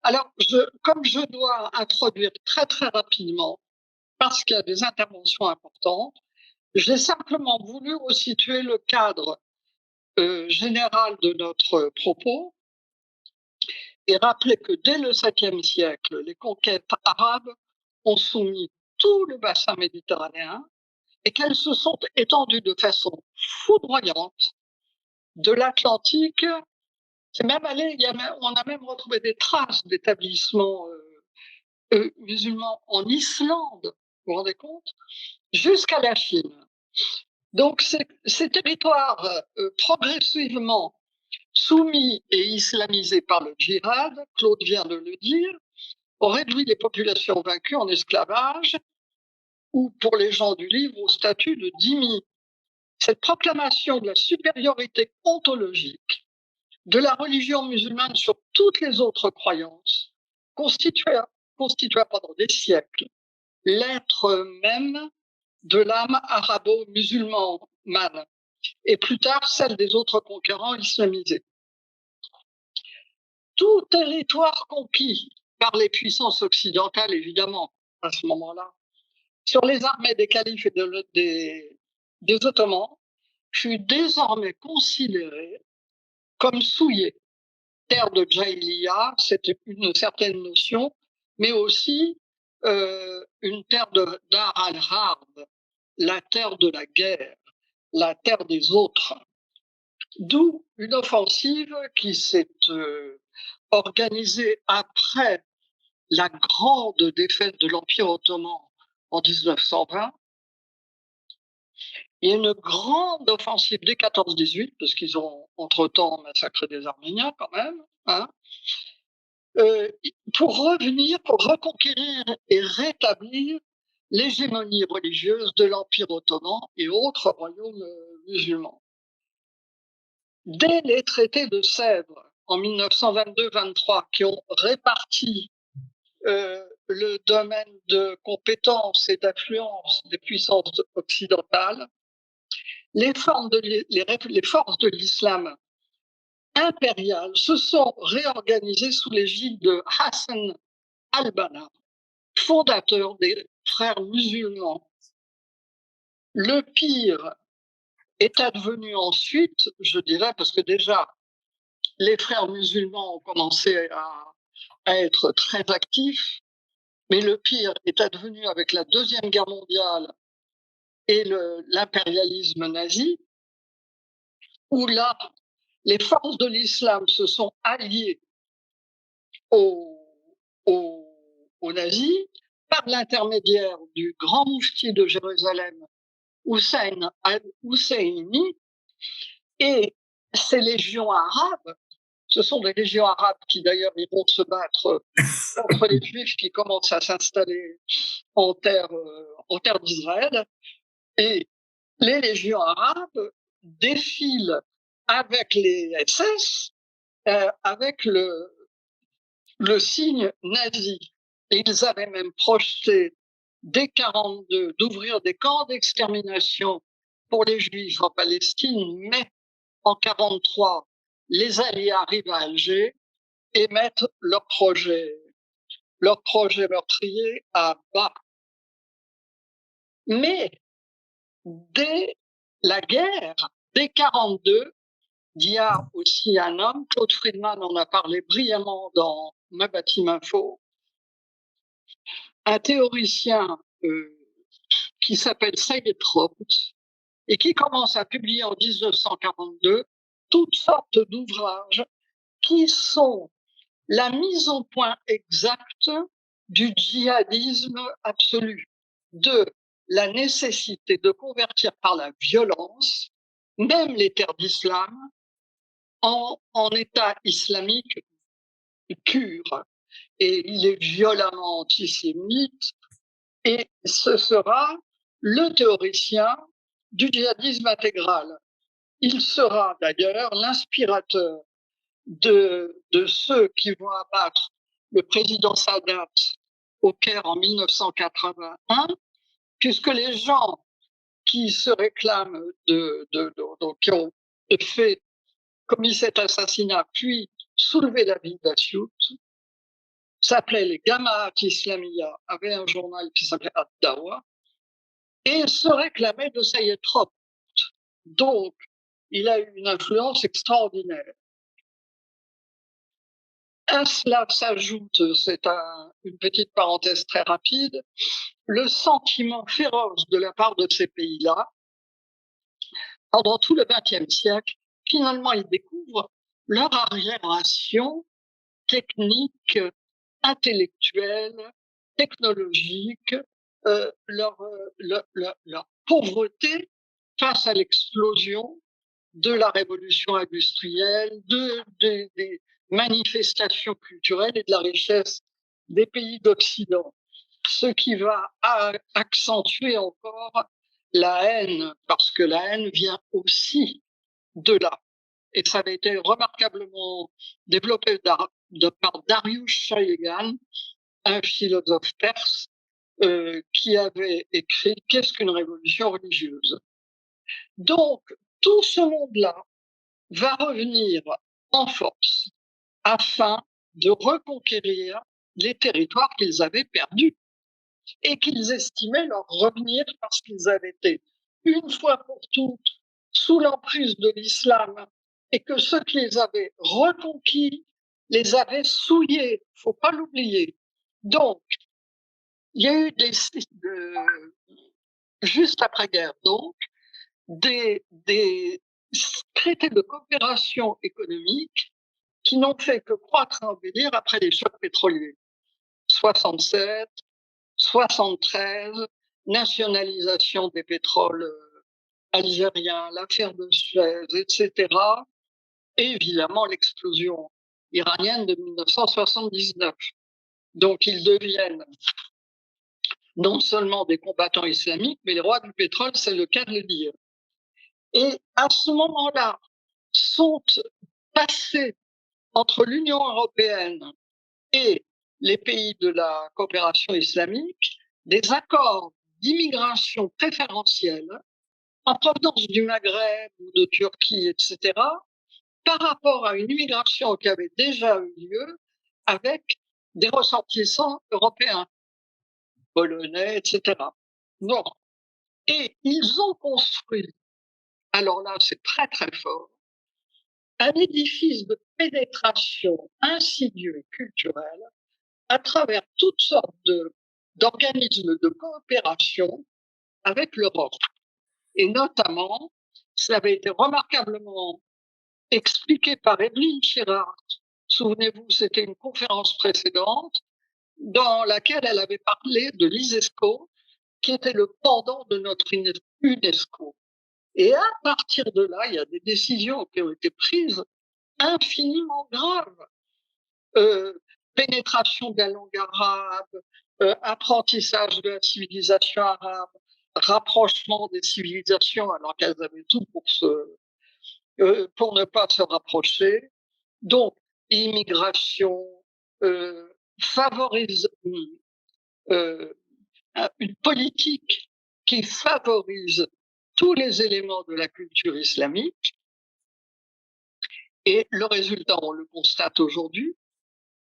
Alors, comme je dois introduire très très rapidement, parce qu'il y a des interventions importantes, j'ai simplement voulu resituer le cadre général de notre propos et rappeler que dès le 7e siècle, les conquêtes arabes ont soumis tout le bassin méditerranéen et qu'elles se sont étendues de façon foudroyante de l'Atlantique. C'est même allé, on a même retrouvé des traces d'établissements musulmans en Islande, vous vous rendez compte, jusqu'à la Chine. Donc ces territoires progressivement soumis et islamisés par le djihad, Claude vient de le dire, ont réduit les populations vaincues en esclavage ou, pour les gens du livre, au statut de dhimmi. Cette proclamation de la supériorité ontologique de la religion musulmane sur toutes les autres croyances constitua pendant des siècles l'être même de l'âme arabo-musulmane et plus tard celle des autres conquérants islamisés. Tout territoire conquis par les puissances occidentales, évidemment, à ce moment-là, sur les armées des califes et des Ottomans, fut désormais considéré comme souillé. Terre de Jahiliya, c'était une certaine notion, mais aussi une terre d'Ar al-Harb, la terre de la guerre, la terre des autres. D'où une offensive qui s'est organisée après la grande défaite de l'Empire ottoman en 1920. Il y a une grande offensive dès 14-18, parce qu'ils ont entre-temps massacré des Arméniens quand même, hein, pour revenir, pour reconquérir et rétablir l'hégémonie religieuse de l'Empire ottoman et autres royaumes musulmans. Dès les traités de Sèvres en 1922-23 qui ont réparti le domaine de compétence et d'influence des puissances occidentales, les forces de l'islam impérial se sont réorganisées sous l'égide de Hassan al-Banna, fondateur des frères musulmans. Le pire est advenu ensuite, je dirais, parce que déjà, les frères musulmans ont commencé à être très actifs, mais le pire est advenu avec la Deuxième Guerre mondiale et l'impérialisme nazi, où là, les forces de l'islam se sont alliées aux, aux nazis par l'intermédiaire du grand moufti de Jérusalem, Hussein al-Husseini, et ces légions arabes, ce sont des légions arabes qui d'ailleurs iront se battre contre les juifs qui commencent à s'installer en terre d'Israël, et les légions arabes défilent avec les SS, avec le signe nazi. Et ils avaient même projeté dès 1942 d'ouvrir des camps d'extermination pour les Juifs en Palestine, mais en 1943, les Alliés arrivent à Alger et mettent leur projet meurtrier à bas. Mais dès la guerre, dès 1942, il y a aussi un homme, Claude Friedman en a parlé brillamment dans Mabatim Info, un théoricien qui s'appelle Sayed Roberts et qui commence à publier en 1942 toutes sortes d'ouvrages qui sont la mise au point exacte du djihadisme absolu, de la nécessité de convertir par la violence même les terres d'islam en État islamique pur. Et il est violemment antisémite, et ce sera le théoricien du djihadisme intégral. Il sera d'ailleurs l'inspirateur de ceux qui vont abattre le président Sadat au Caire en 1981, puisque les gens qui se réclament qui ont commis cet assassinat, puis soulevé la ville d'Assiout, s'appelait les Jamaat Islamiyya, avait un journal qui s'appelait Ad-Dawa, et se réclamait de Sayyid Qutb. Donc, il a eu une influence extraordinaire. À cela s'ajoute, c'est une petite parenthèse très rapide, le sentiment féroce de la part de ces pays-là, pendant tout le XXe siècle, finalement, ils découvrent leur arriération technique, intellectuelle, technologique, leur pauvreté face à l'explosion de la révolution industrielle, des manifestations culturelles et de la richesse des pays d'Occident. Ce qui va accentuer encore la haine, parce que la haine vient aussi de là. Et ça avait été remarquablement développé par Darius Shayegan, un philosophe perse, qui avait écrit « Qu'est-ce qu'une révolution religieuse ?» Donc, tout ce monde-là va revenir en force afin de reconquérir les territoires qu'ils avaient perdus et qu'ils estimaient leur revenir parce qu'ils avaient été, une fois pour toutes, sous l'emprise de l'islam et que ceux qui les avaient reconquis les avaient souillés. Il ne faut pas l'oublier. Donc, il y a eu juste après-guerre, donc, des traités de coopération économique qui n'ont fait que croître et embellir après les chocs pétroliers. 67, 73, nationalisation des pétroles algériens, l'affaire de Suez, etc. Et évidemment l'explosion iranienne de 1979. Donc ils deviennent non seulement des combattants islamiques, mais les rois du pétrole, c'est le cas de le dire. Et à ce moment-là, sont passés entre l'Union européenne et les pays de la coopération islamique des accords d'immigration préférentielle en provenance du Maghreb ou de Turquie, etc., par rapport à une immigration qui avait déjà eu lieu avec des ressortissants européens, polonais, etc. Non. Et ils ont construit, alors là c'est très très fort, un édifice de pénétration insidieux et culturel à travers toutes sortes d'organismes de coopération avec l'Europe. Et notamment, ça avait été remarquablement expliqué par Evelyne Girard. Souvenez-vous, c'était une conférence précédente dans laquelle elle avait parlé de l'ISESCO, qui était le pendant de notre UNESCO. Et à partir de là, il y a des décisions qui ont été prises infiniment graves. Pénétration de la langue arabe, apprentissage de la civilisation arabe, rapprochement des civilisations alors qu'elles avaient tout pour ne pas se rapprocher. Donc, immigration favorise une politique qui favorise tous les éléments de la culture islamique. Et le résultat, on le constate aujourd'hui,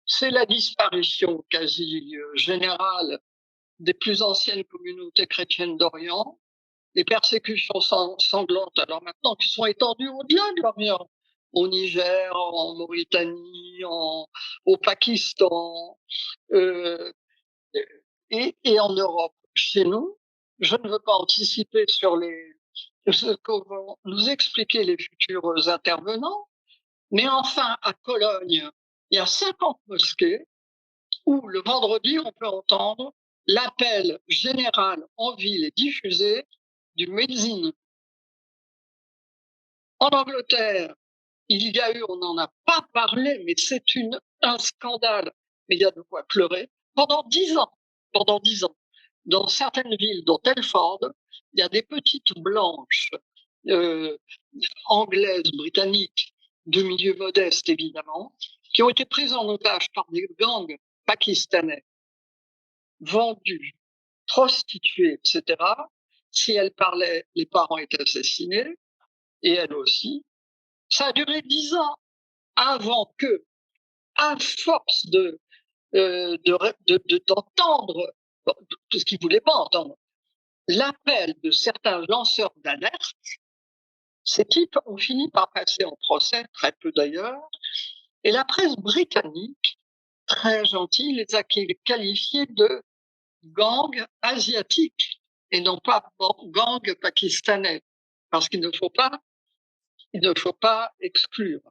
c'est la disparition quasi générale des plus anciennes communautés chrétiennes d'Orient, des persécutions sanglantes, alors maintenant qui sont étendues au-delà de l'Orient, au Niger, en Mauritanie, au Pakistan, et en Europe. Chez nous, je ne veux pas anticiper sur ce que vont nous expliquer les futurs intervenants, mais enfin, à Cologne, il y a 50 mosquées où le vendredi, on peut entendre l'appel général en ville et diffusé du muezzin. En Angleterre, il y a eu, on n'en a pas parlé, mais c'est un scandale, mais il y a de quoi pleurer, pendant 10 ans, dans certaines villes, dont Telford, il y a des petites blanches anglaises, britanniques, de milieu modeste évidemment, qui ont été prises en otage par des gangs pakistanais, vendues, prostituées, etc. Si elles parlaient, les parents étaient assassinés, et elles aussi. Ça a duré 10 ans avant que, à force d'entendre tout ce qu'ils ne voulaient pas entendre. L'appel de certains lanceurs d'alerte, ces types ont fini par passer en procès, très peu d'ailleurs, et la presse britannique, très gentille, les a qualifiés de gang asiatique et non pas gang pakistanais, parce qu'il ne faut pas exclure.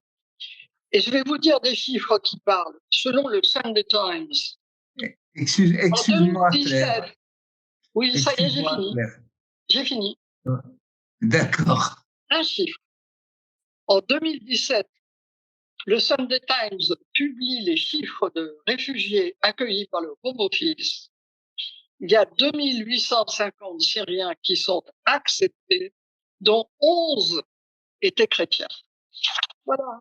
Et je vais vous dire des chiffres qui parlent. Selon le Sunday Times, Excuse-moi, Claire. Oui, ça y est, j'ai fini. J'ai fini. D'accord. Un chiffre. En 2017, le Sunday Times publie les chiffres de réfugiés accueillis par le Home Office. Il y a 2850 Syriens qui sont acceptés, dont 11 étaient chrétiens. Voilà.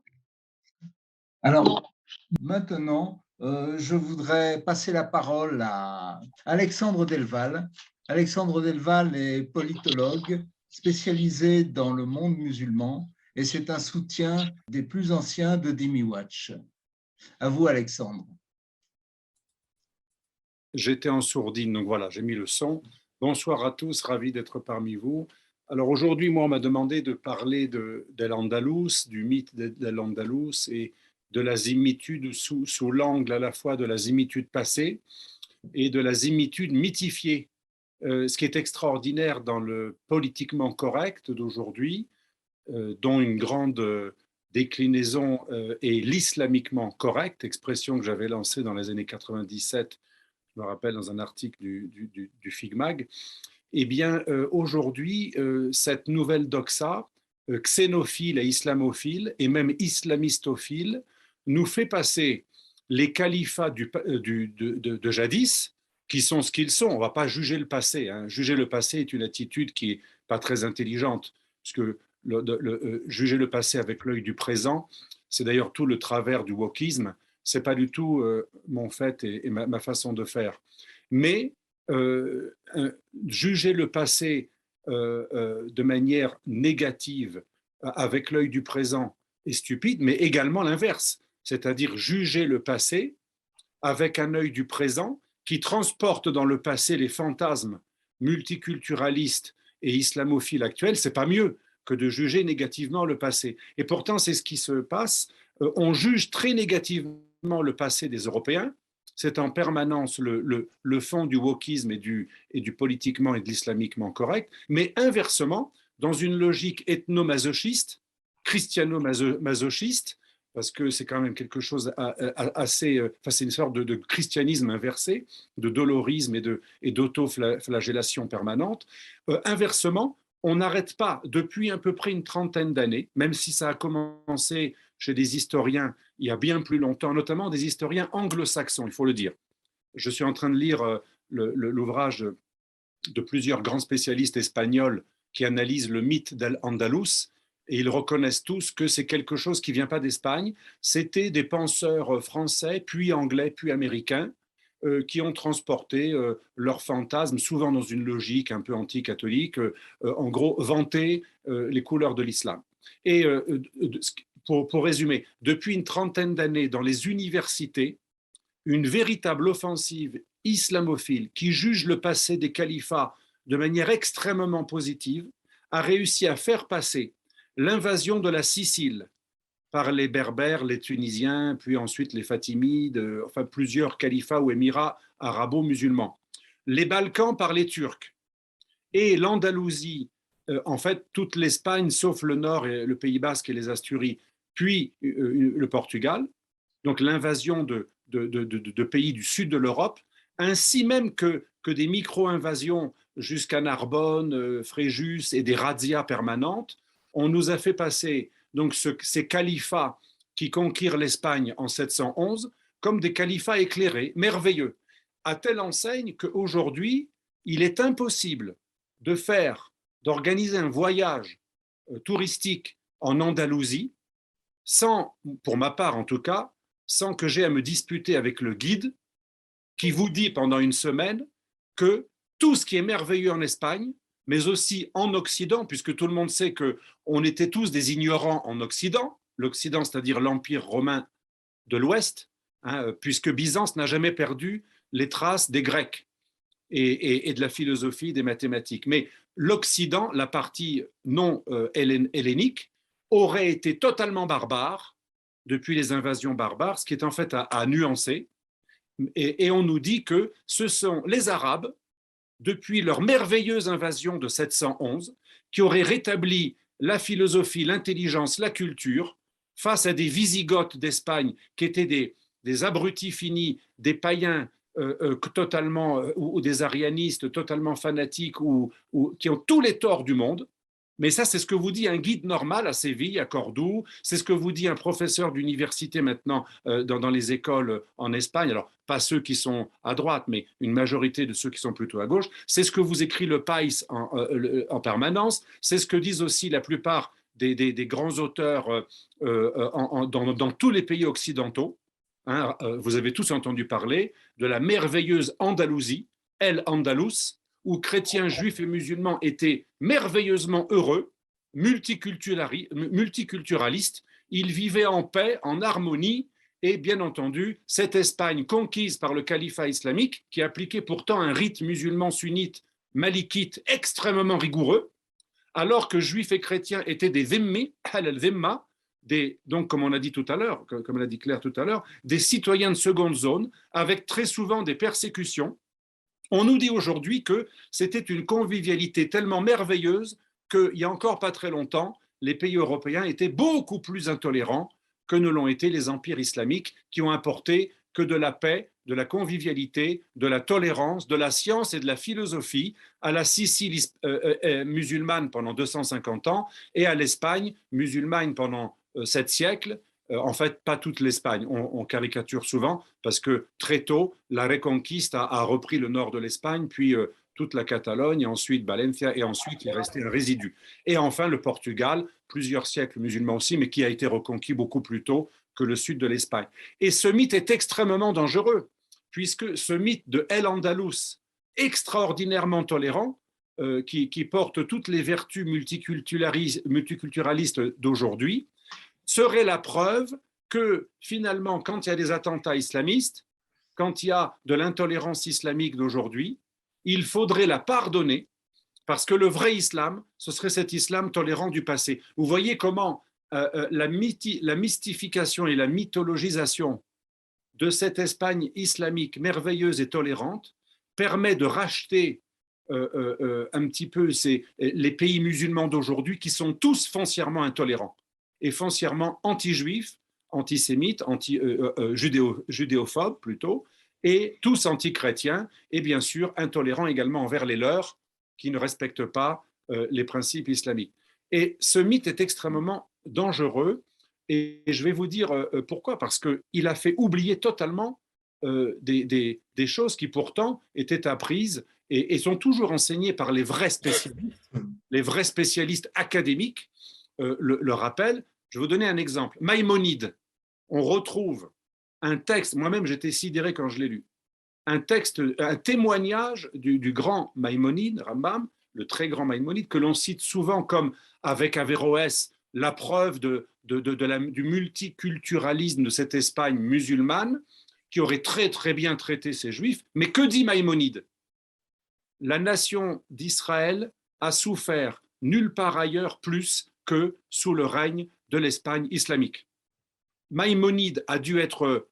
Alors, maintenant, je voudrais passer la parole à Alexandre Delval. Alexandre Delval est politologue spécialisé dans le monde musulman et c'est un soutien des plus anciens de Dimi Watch. À vous, Alexandre. J'étais en sourdine, donc voilà, j'ai mis le son. Bonsoir à tous, ravi d'être parmi vous. Alors aujourd'hui, moi, on m'a demandé de parler d'Al-Andalus, du mythe d'Al-Andalus et de la zimitude sous l'angle à la fois de la zimitude passée et de la zimitude mythifiée. Ce qui est extraordinaire dans le politiquement correct d'aujourd'hui, dont une grande déclinaison est l'islamiquement correct, expression que j'avais lancée dans les années 97, je me rappelle dans un article du FIGMAG. Eh bien, aujourd'hui, cette nouvelle doxa, xénophile et islamophile, et même islamistophile, nous fait passer les califats de jadis, qui sont ce qu'ils sont. On ne va pas juger le passé. Hein. Juger le passé est une attitude qui n'est pas très intelligente, puisque juger le passé avec l'œil du présent, c'est d'ailleurs tout le travers du wokisme. Ce n'est pas du tout mon fait et ma façon de faire. Mais juger le passé de manière négative avec l'œil du présent est stupide, mais également l'inverse, c'est-à-dire juger le passé avec un œil du présent qui transporte dans le passé les fantasmes multiculturalistes et islamophiles actuels, c'est pas mieux que de juger négativement le passé. Et pourtant, c'est ce qui se passe. On juge très négativement le passé des Européens. C'est en permanence le fond du wokisme et du politiquement et de l'islamiquement correct. Mais inversement, dans une logique ethno-masochiste, christiano-masochiste, parce que c'est quand même quelque chose assez, enfin c'est une sorte de christianisme inversé, de dolorisme et d'autoflagellation permanente. Inversement, on n'arrête pas depuis à peu près une trentaine d'années, même si ça a commencé chez des historiens il y a bien plus longtemps, notamment des historiens anglo-saxons, il faut le dire. Je suis en train de lire l'ouvrage de plusieurs grands spécialistes espagnols qui analysent le mythe d'Al-Andalus, et ils reconnaissent tous que c'est quelque chose qui ne vient pas d'Espagne, c'était des penseurs français, puis anglais, puis américains, qui ont transporté leurs fantasmes, souvent dans une logique un peu anti-catholique, en gros, vanter les couleurs de l'islam. Et pour résumer, depuis une trentaine d'années, dans les universités, une véritable offensive islamophile qui juge le passé des califats de manière extrêmement positive a réussi à faire passer l'invasion de la Sicile par les Berbères, les Tunisiens, puis ensuite les Fatimides, enfin plusieurs califats ou émirats arabo-musulmans. Les Balkans par les Turcs et l'Andalousie, en fait toute l'Espagne sauf le nord et le Pays Basque et les Asturies, puis le Portugal, donc l'invasion de pays du sud de l'Europe, ainsi même que des micro-invasions jusqu'à Narbonne, Fréjus et des razzias permanentes. On nous a fait passer donc ces califats qui conquirent l'Espagne en 711 comme des califats éclairés, merveilleux, à telle enseigne qu'aujourd'hui, il est impossible d'organiser un voyage touristique en Andalousie sans, pour ma part en tout cas, sans que j'aie à me disputer avec le guide qui vous dit pendant une semaine que tout ce qui est merveilleux en Espagne, mais aussi en Occident, puisque tout le monde sait qu'on était tous des ignorants en Occident, l'Occident, c'est-à-dire l'Empire romain de l'Ouest, hein, puisque Byzance n'a jamais perdu les traces des Grecs et de la philosophie, des mathématiques. Mais l'Occident, la partie non hellénique, aurait été totalement barbare depuis les invasions barbares, ce qui est en fait à nuancer. Et on nous dit que ce sont les Arabes, depuis leur merveilleuse invasion de 711, qui auraient rétabli la philosophie, l'intelligence, la culture, face à des Wisigoths d'Espagne qui étaient des abrutis finis, des païens totalement, ou des arianistes totalement fanatiques, ou qui ont tous les torts du monde. Mais ça, c'est ce que vous dit un guide normal à Séville, à Cordoue, c'est ce que vous dit un professeur d'université maintenant dans les écoles en Espagne, alors pas ceux qui sont à droite, mais une majorité de ceux qui sont plutôt à gauche, c'est ce que vous écrit le País en permanence, c'est ce que disent aussi la plupart des grands auteurs dans tous les pays occidentaux. Hein, vous avez tous entendu parler de la merveilleuse Andalousie, El Andalus, où chrétiens, juifs et musulmans étaient merveilleusement heureux, multiculturalistes, ils vivaient en paix, en harmonie, et bien entendu, cette Espagne conquise par le califat islamique, qui appliquait pourtant un rite musulman sunnite malikite extrêmement rigoureux, alors que juifs et chrétiens étaient des dhimmi, al-dhimma, donc comme on a dit tout à l'heure, comme l'a dit Claire tout à l'heure, des citoyens de seconde zone, avec très souvent des persécutions. On nous dit aujourd'hui que c'était une convivialité tellement merveilleuse qu'il n'y a encore pas très longtemps, les pays européens étaient beaucoup plus intolérants que ne l'ont été les empires islamiques qui ont apporté que de la paix, de la convivialité, de la tolérance, de la science et de la philosophie à la Sicile musulmane pendant 250 ans et à l'Espagne musulmane pendant 7 siècles. En fait, pas toute l'Espagne, on caricature souvent, parce que très tôt, la Reconquista a repris le nord de l'Espagne, puis toute la Catalogne, et ensuite Valencia, et ensuite il restait un résidu. Et enfin, le Portugal, plusieurs siècles musulmans aussi, mais qui a été reconquis beaucoup plus tôt que le sud de l'Espagne. Et ce mythe est extrêmement dangereux, puisque ce mythe de El Andalus, extraordinairement tolérant, qui porte toutes les vertus multiculturalistes d'aujourd'hui, serait la preuve que finalement, quand il y a des attentats islamistes, quand il y a de l'intolérance islamique d'aujourd'hui, il faudrait la pardonner, parce que le vrai islam, ce serait cet islam tolérant du passé. Vous voyez comment la mystification et la mythologisation de cette Espagne islamique merveilleuse et tolérante permet de racheter un petit peu les pays musulmans d'aujourd'hui qui sont tous foncièrement intolérants et foncièrement anti-juifs, antisémites, judéophobes plutôt, et tous anti-chrétiens, et bien sûr intolérants également envers les leurs, qui ne respectent pas les principes islamiques. Et ce mythe est extrêmement dangereux, et je vais vous dire pourquoi, parce qu'il a fait oublier totalement des choses qui pourtant étaient apprises et sont toujours enseignées par les vrais spécialistes académiques, le rappelle. Je vais vous donner un exemple. Maïmonide, on retrouve un texte, moi-même j'étais sidéré quand je l'ai lu, un témoignage du grand Maïmonide, Rambam, le très grand Maïmonide, que l'on cite souvent comme, avec Averroès, la preuve du multiculturalisme de cette Espagne musulmane, qui aurait très très bien traité ces juifs. Mais que dit Maïmonide? La nation d'Israël a souffert nulle part ailleurs plus que sous le règne de l'Espagne islamique. Maïmonide a dû être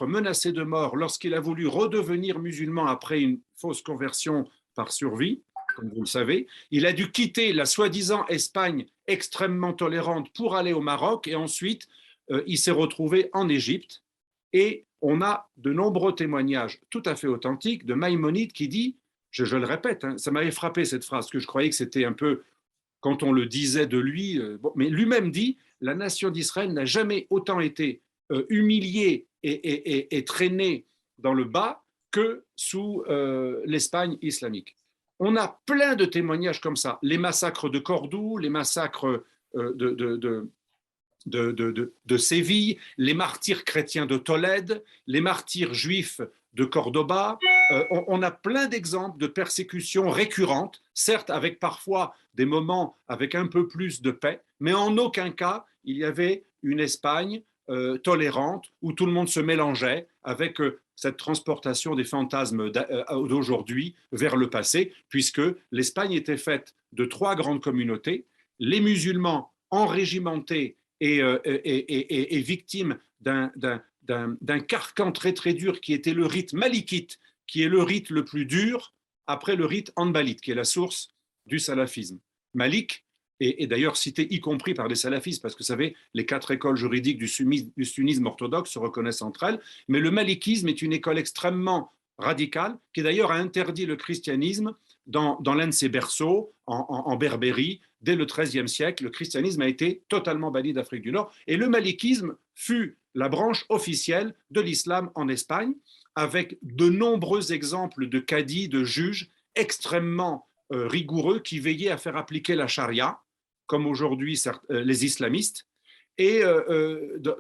menacé de mort lorsqu'il a voulu redevenir musulman après une fausse conversion par survie, comme vous le savez. Il a dû quitter la soi-disant Espagne extrêmement tolérante pour aller au Maroc, et ensuite il s'est retrouvé en Égypte. Et on a de nombreux témoignages tout à fait authentiques de Maïmonide qui dit, je le répète, hein, ça m'avait frappé cette phrase, que je croyais que c'était un peu quand on le disait de lui, mais lui-même dit, la nation d'Israël n'a jamais autant été humiliée et traînée dans le bas que sous l'Espagne islamique. On a plein de témoignages comme ça, les massacres de Cordoue, les massacres de Séville, les martyrs chrétiens de Tolède, les martyrs juifs de Cordoba. On a plein d'exemples de persécutions récurrentes, certes avec parfois des moments avec un peu plus de paix, mais en aucun cas il y avait une Espagne tolérante, où tout le monde se mélangeait avec cette transportation des fantasmes d'aujourd'hui vers le passé, puisque l'Espagne était faite de 3 grandes communautés, les musulmans enrégimentés et victimes d'un carcan très très dur qui était le rite malikite, qui est le rite le plus dur après le rite hanbalite, qui est la source du salafisme. Malik est d'ailleurs cité y compris par les salafistes, parce que vous savez, les 4 écoles juridiques du sunnisme orthodoxe se reconnaissent entre elles, mais le malikisme est une école extrêmement radicale, qui d'ailleurs a interdit le christianisme dans l'un de ses berceaux, en Berbérie, dès le XIIIe siècle. Le christianisme a été totalement banni d'Afrique du Nord, et le malikisme fut la branche officielle de l'islam en Espagne, avec de nombreux exemples de cadis, de juges extrêmement rigoureux qui veillaient à faire appliquer la charia, comme aujourd'hui les islamistes. Et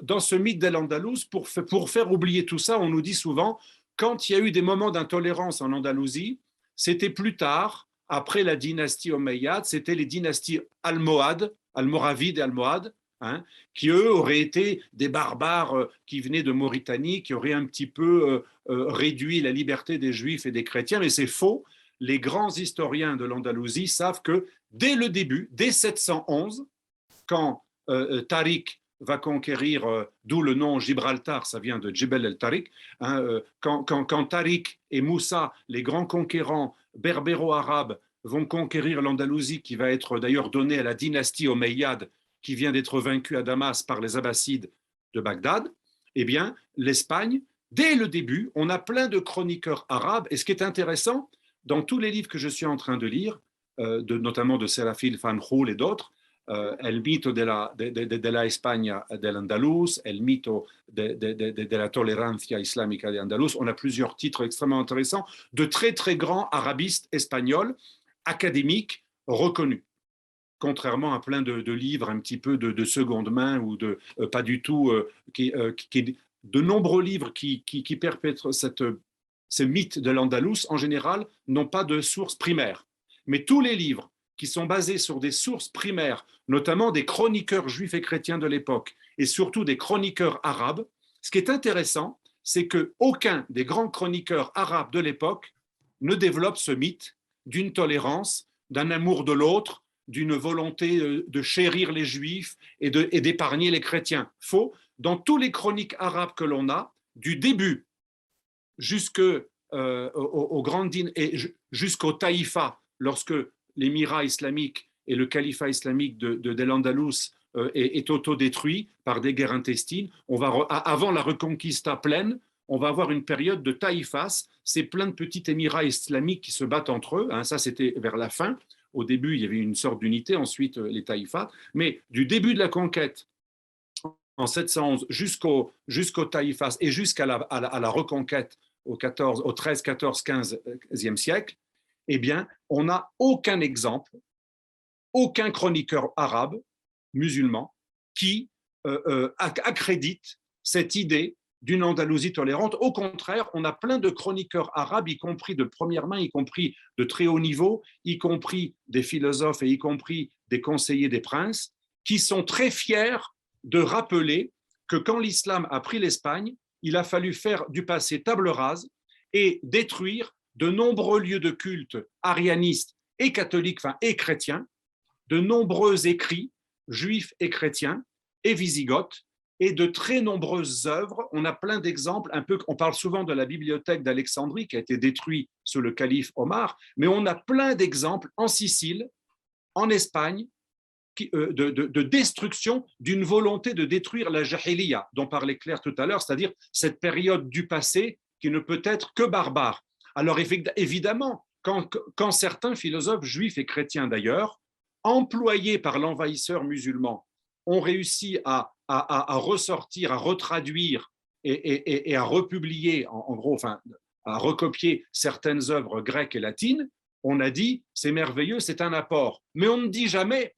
dans ce mythe d'Al-Andalus, pour faire oublier tout ça, on nous dit souvent, quand il y a eu des moments d'intolérance en Andalousie, c'était plus tard, après la dynastie omeyyade, c'était les dynasties almohades, almoravides et almohades, hein, qui eux auraient été des barbares qui venaient de Mauritanie, qui auraient un petit peu réduit la liberté des juifs et des chrétiens, mais c'est faux. Les grands historiens de l'Andalousie savent que dès le début, dès 711, quand Tariq va conquérir, d'où le nom Gibraltar, ça vient de Jebel el-Tariq, hein, quand Tariq et Moussa, les grands conquérants berbéro-arabes, vont conquérir l'Andalousie, qui va être d'ailleurs donnée à la dynastie omeyyade, qui vient d'être vaincue à Damas par les Abbassides de Bagdad, eh bien, l'Espagne, dès le début, on a plein de chroniqueurs arabes, et ce qui est intéressant, dans tous les livres que je suis en train de lire, notamment de Serafil Fanjul et d'autres, El mito de la España del Andaluz, El mito de la tolerancia islámica de Andaluz. On a plusieurs titres extrêmement intéressants de très très grands arabistes espagnols, académiques, reconnus. Contrairement à plein de livres un petit peu de seconde main ou pas du tout, de nombreux livres qui perpètrent ce mythe de l'Andalous, en général, n'ont pas de source primaire. Mais tous les livres qui sont basés sur des sources primaires, notamment des chroniqueurs juifs et chrétiens de l'époque, et surtout des chroniqueurs arabes, ce qui est intéressant, c'est qu'aucun des grands chroniqueurs arabes de l'époque ne développe ce mythe d'une tolérance, d'un amour de l'autre, d'une volonté de chérir les juifs et d'épargner les chrétiens. Faux. Dans tous les chroniques arabes que l'on a, du début jusqu'au Taïfa, lorsque l'émirat islamique et le califat islamique de l'Andalous est autodétruit par des guerres intestines, avant la reconquista pleine, on va avoir une période de taïfas, c'est plein de petits émirats islamiques qui se battent entre eux, hein, ça c'était vers la fin. Au début, il y avait une sorte d'unité, ensuite les taïfas, mais du début de la conquête en 711 jusqu'au taïfas et jusqu'à la reconquête au 13, 14, 15e siècle, eh bien, on n'a aucun exemple, aucun chroniqueur arabe, musulman, qui accrédite cette idée d'une Andalousie tolérante. Au contraire, on a plein de chroniqueurs arabes, y compris de première main, y compris de très haut niveau, y compris des philosophes et y compris des conseillers des princes, qui sont très fiers de rappeler que quand l'islam a pris l'Espagne, il a fallu faire du passé table rase et détruire de nombreux lieux de culte arianistes et catholiques, et chrétiens, de nombreux écrits juifs et chrétiens et wisigoths, et de très nombreuses œuvres. On a plein d'exemples, on parle souvent de la bibliothèque d'Alexandrie qui a été détruite sous le calife Omar, mais on a plein d'exemples en Sicile, en Espagne, de destruction, d'une volonté de détruire la jahiliya, dont parlait Claire tout à l'heure, c'est-à-dire cette période du passé qui ne peut être que barbare. Alors évidemment, quand certains philosophes juifs et chrétiens d'ailleurs, employés par l'envahisseur musulman, ont réussi à ressortir, à retraduire et à republier, en gros, à recopier certaines œuvres grecques et latines, on a dit, c'est merveilleux, c'est un apport. Mais on ne dit jamais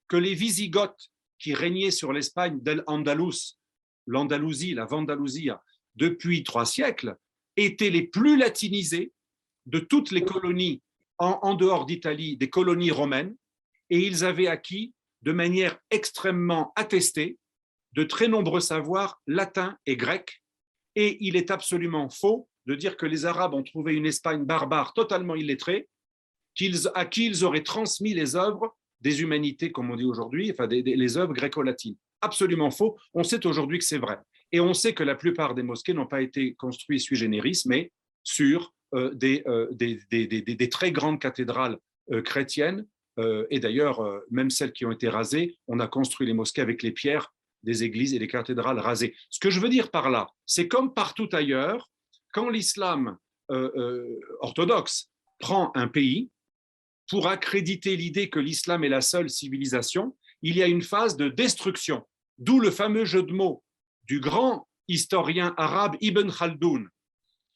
que les Wisigoths qui régnaient sur l'Espagne d'Al-Andalus, l'Andalousie, la Vandalousia, depuis 3 siècles, étaient les plus latinisés de toutes les colonies en dehors d'Italie, des colonies romaines, et ils avaient acquis de manière extrêmement attestée de très nombreux savoirs latins et grecs, et il est absolument faux de dire que les Arabes ont trouvé une Espagne barbare totalement illettrée, à qui ils auraient transmis les œuvres des humanités, comme on dit aujourd'hui, enfin les œuvres gréco-latines. Absolument faux. On sait aujourd'hui que c'est vrai. Et on sait que la plupart des mosquées n'ont pas été construites sui generis, mais sur des très grandes cathédrales chrétiennes. Et d'ailleurs, même celles qui ont été rasées, on a construit les mosquées avec les pierres des églises et des cathédrales rasées. Ce que je veux dire par là, c'est comme partout ailleurs, quand l'islam orthodoxe prend un pays, pour accréditer l'idée que l'islam est la seule civilisation, il y a une phase de destruction, d'où le fameux jeu de mots du grand historien arabe Ibn Khaldoun,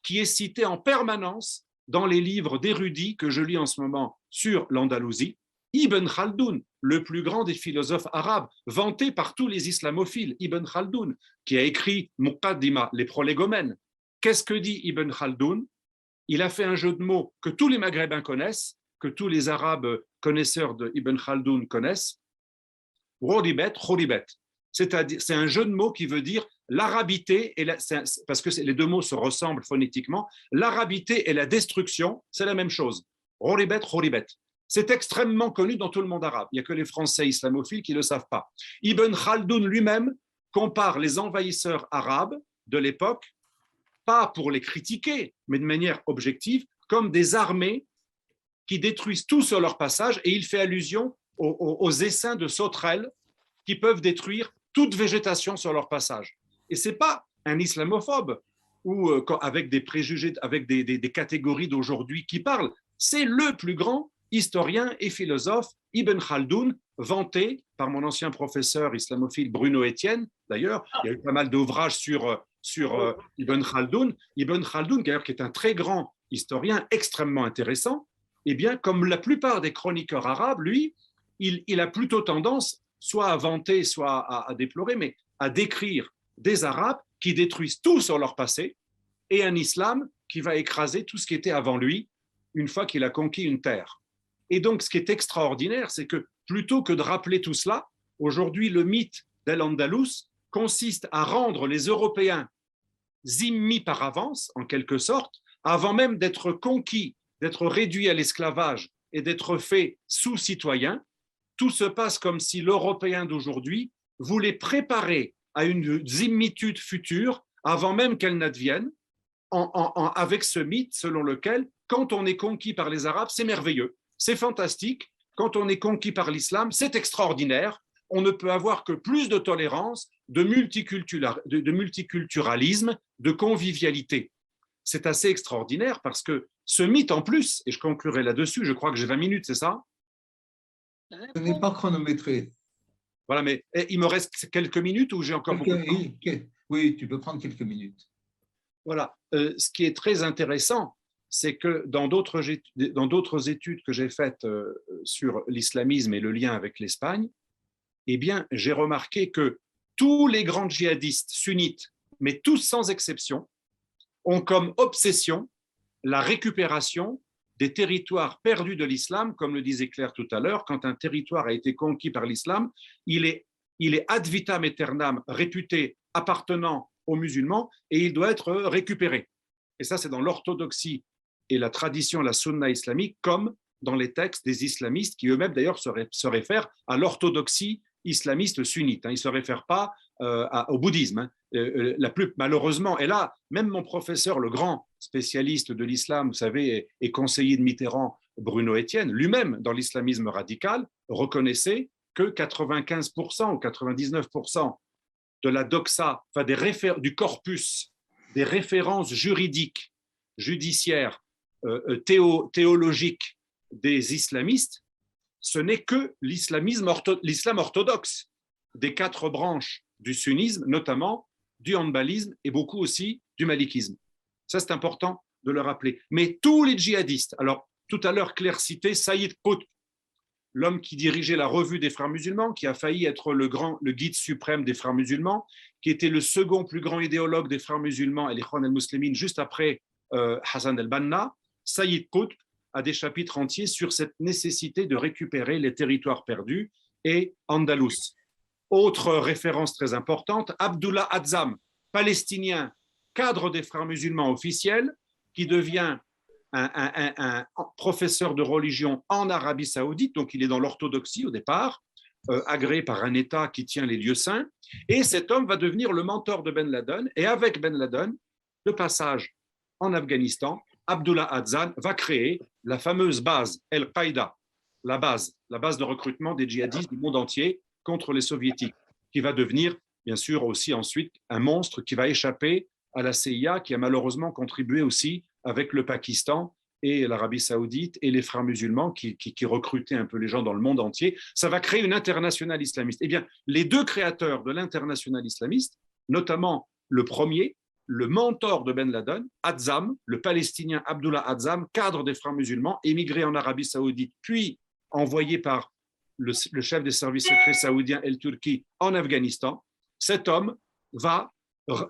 qui est cité en permanence dans les livres d'érudits que je lis en ce moment sur l'Andalousie. Ibn Khaldoun, le plus grand des philosophes arabes, vanté par tous les islamophiles, Ibn Khaldoun, qui a écrit Muqaddima, les prolégomènes. Qu'est-ce que dit Ibn Khaldoun? Il a fait un jeu de mots que tous les Maghrébins connaissent, que tous les Arabes connaisseurs de Ibn Khaldoun connaissent, Roribet, Roribet. C'est-à-dire, c'est un jeu de mots qui veut dire l'arabité, parce que les deux mots se ressemblent phonétiquement, l'arabité et la destruction, c'est la même chose. Roribet, Roribet. C'est extrêmement connu dans tout le monde arabe. Il n'y a que les Français islamophiles qui ne le savent pas. Ibn Khaldoun lui-même compare les envahisseurs arabes de l'époque, pas pour les critiquer, mais de manière objective, comme des armées qui détruisent tout sur leur passage, et il fait allusion aux essaims de sauterelles qui peuvent détruire toute végétation sur leur passage. Et ce n'est pas un islamophobe ou avec des préjugés, avec des catégories d'aujourd'hui qui parlent. C'est le plus grand historien et philosophe, Ibn Khaldoun, vanté par mon ancien professeur islamophile Bruno Etienne. D'ailleurs, il y a eu pas mal d'ouvrages sur Ibn Khaldoun. Ibn Khaldoun, d'ailleurs, qui est un très grand historien extrêmement intéressant, eh bien, comme la plupart des chroniqueurs arabes, lui, il a plutôt tendance soit à vanter, soit à déplorer, mais à décrire des Arabes qui détruisent tout sur leur passé et un islam qui va écraser tout ce qui était avant lui une fois qu'il a conquis une terre. Et donc, ce qui est extraordinaire, c'est que plutôt que de rappeler tout cela, aujourd'hui, le mythe d'Al-Andalus consiste à rendre les Européens zimmis par avance, en quelque sorte, avant même d'être conquis, d'être réduits à l'esclavage et d'être faits sous-citoyens. Tout se passe comme si l'Européen d'aujourd'hui voulait préparer à une zimmitude future avant même qu'elle n'advienne, avec ce mythe selon lequel, quand on est conquis par les Arabes, c'est merveilleux, c'est fantastique. Quand on est conquis par l'islam, c'est extraordinaire. On ne peut avoir que plus de tolérance, de multiculturalisme, de convivialité. C'est assez extraordinaire parce que ce mythe en plus, et je conclurai là-dessus, je crois que j'ai 20 minutes, c'est ça? Ce n'est pas chronométré. Voilà, mais il me reste quelques minutes ou j'ai encore beaucoup de temps? Oui, tu peux prendre quelques minutes. Voilà. Ce qui est très intéressant, c'est que dans d'autres études que j'ai faites sur l'islamisme et le lien avec l'Espagne, eh bien, j'ai remarqué que tous les grands djihadistes sunnites, mais tous sans exception, ont comme obsession la récupération des territoires perdus de l'islam, comme le disait Claire tout à l'heure. Quand un territoire a été conquis par l'islam, il est ad vitam aeternam réputé appartenant aux musulmans et il doit être récupéré. Et ça, c'est dans l'orthodoxie et la tradition, la sunna islamique, comme dans les textes des islamistes qui eux-mêmes d'ailleurs se réfèrent à l'orthodoxie islamiste sunnite. Ils ne se réfèrent pas au bouddhisme. Malheureusement, et là, même mon professeur, le grand spécialiste de l'islam, vous savez, et conseiller de Mitterrand, Bruno Etienne, lui-même, dans l'islamisme radical, reconnaissait que 95% ou 99% de la doxa, enfin du corpus des références juridiques, judiciaires, théologiques des islamistes, ce n'est que l'islam orthodoxe des 4 branches du sunnisme, notamment du hanbalisme et beaucoup aussi du malikisme. Ça, c'est important de le rappeler. Mais tous les djihadistes, alors tout à l'heure, Claire citait Saïd Qutb, l'homme qui dirigeait la revue des frères musulmans, qui a failli être le guide suprême des frères musulmans, qui était le second plus grand idéologue des frères musulmans et les Ikhwan al-Muslimin juste après Hassan al-Banna. Saïd Qutb a des chapitres entiers sur cette nécessité de récupérer les territoires perdus et Andalous. Autre référence très importante, Abdullah Azzam, palestinien, cadre des frères musulmans officiels, qui devient un professeur de religion en Arabie Saoudite, donc il est dans l'orthodoxie au départ, agréé par un État qui tient les lieux saints, et cet homme va devenir le mentor de Ben Laden, et avec Ben Laden, de passage en Afghanistan, Abdullah Azzam va créer la fameuse base Al-Qaïda, la base de recrutement des djihadistes du monde entier contre les soviétiques, qui va devenir bien sûr aussi ensuite un monstre qui va échapper à la CIA, qui a malheureusement contribué aussi avec le Pakistan et l'Arabie Saoudite et les frères musulmans qui recrutaient un peu les gens dans le monde entier. Ça va créer une internationale islamiste. Eh bien, les deux créateurs de l'internationale islamiste, notamment le premier, le mentor de Ben Laden, Azzam, le Palestinien Abdullah Azzam, cadre des frères musulmans, émigré en Arabie Saoudite, puis envoyé par le chef des services secrets saoudiens El-Turki en Afghanistan. Cet homme va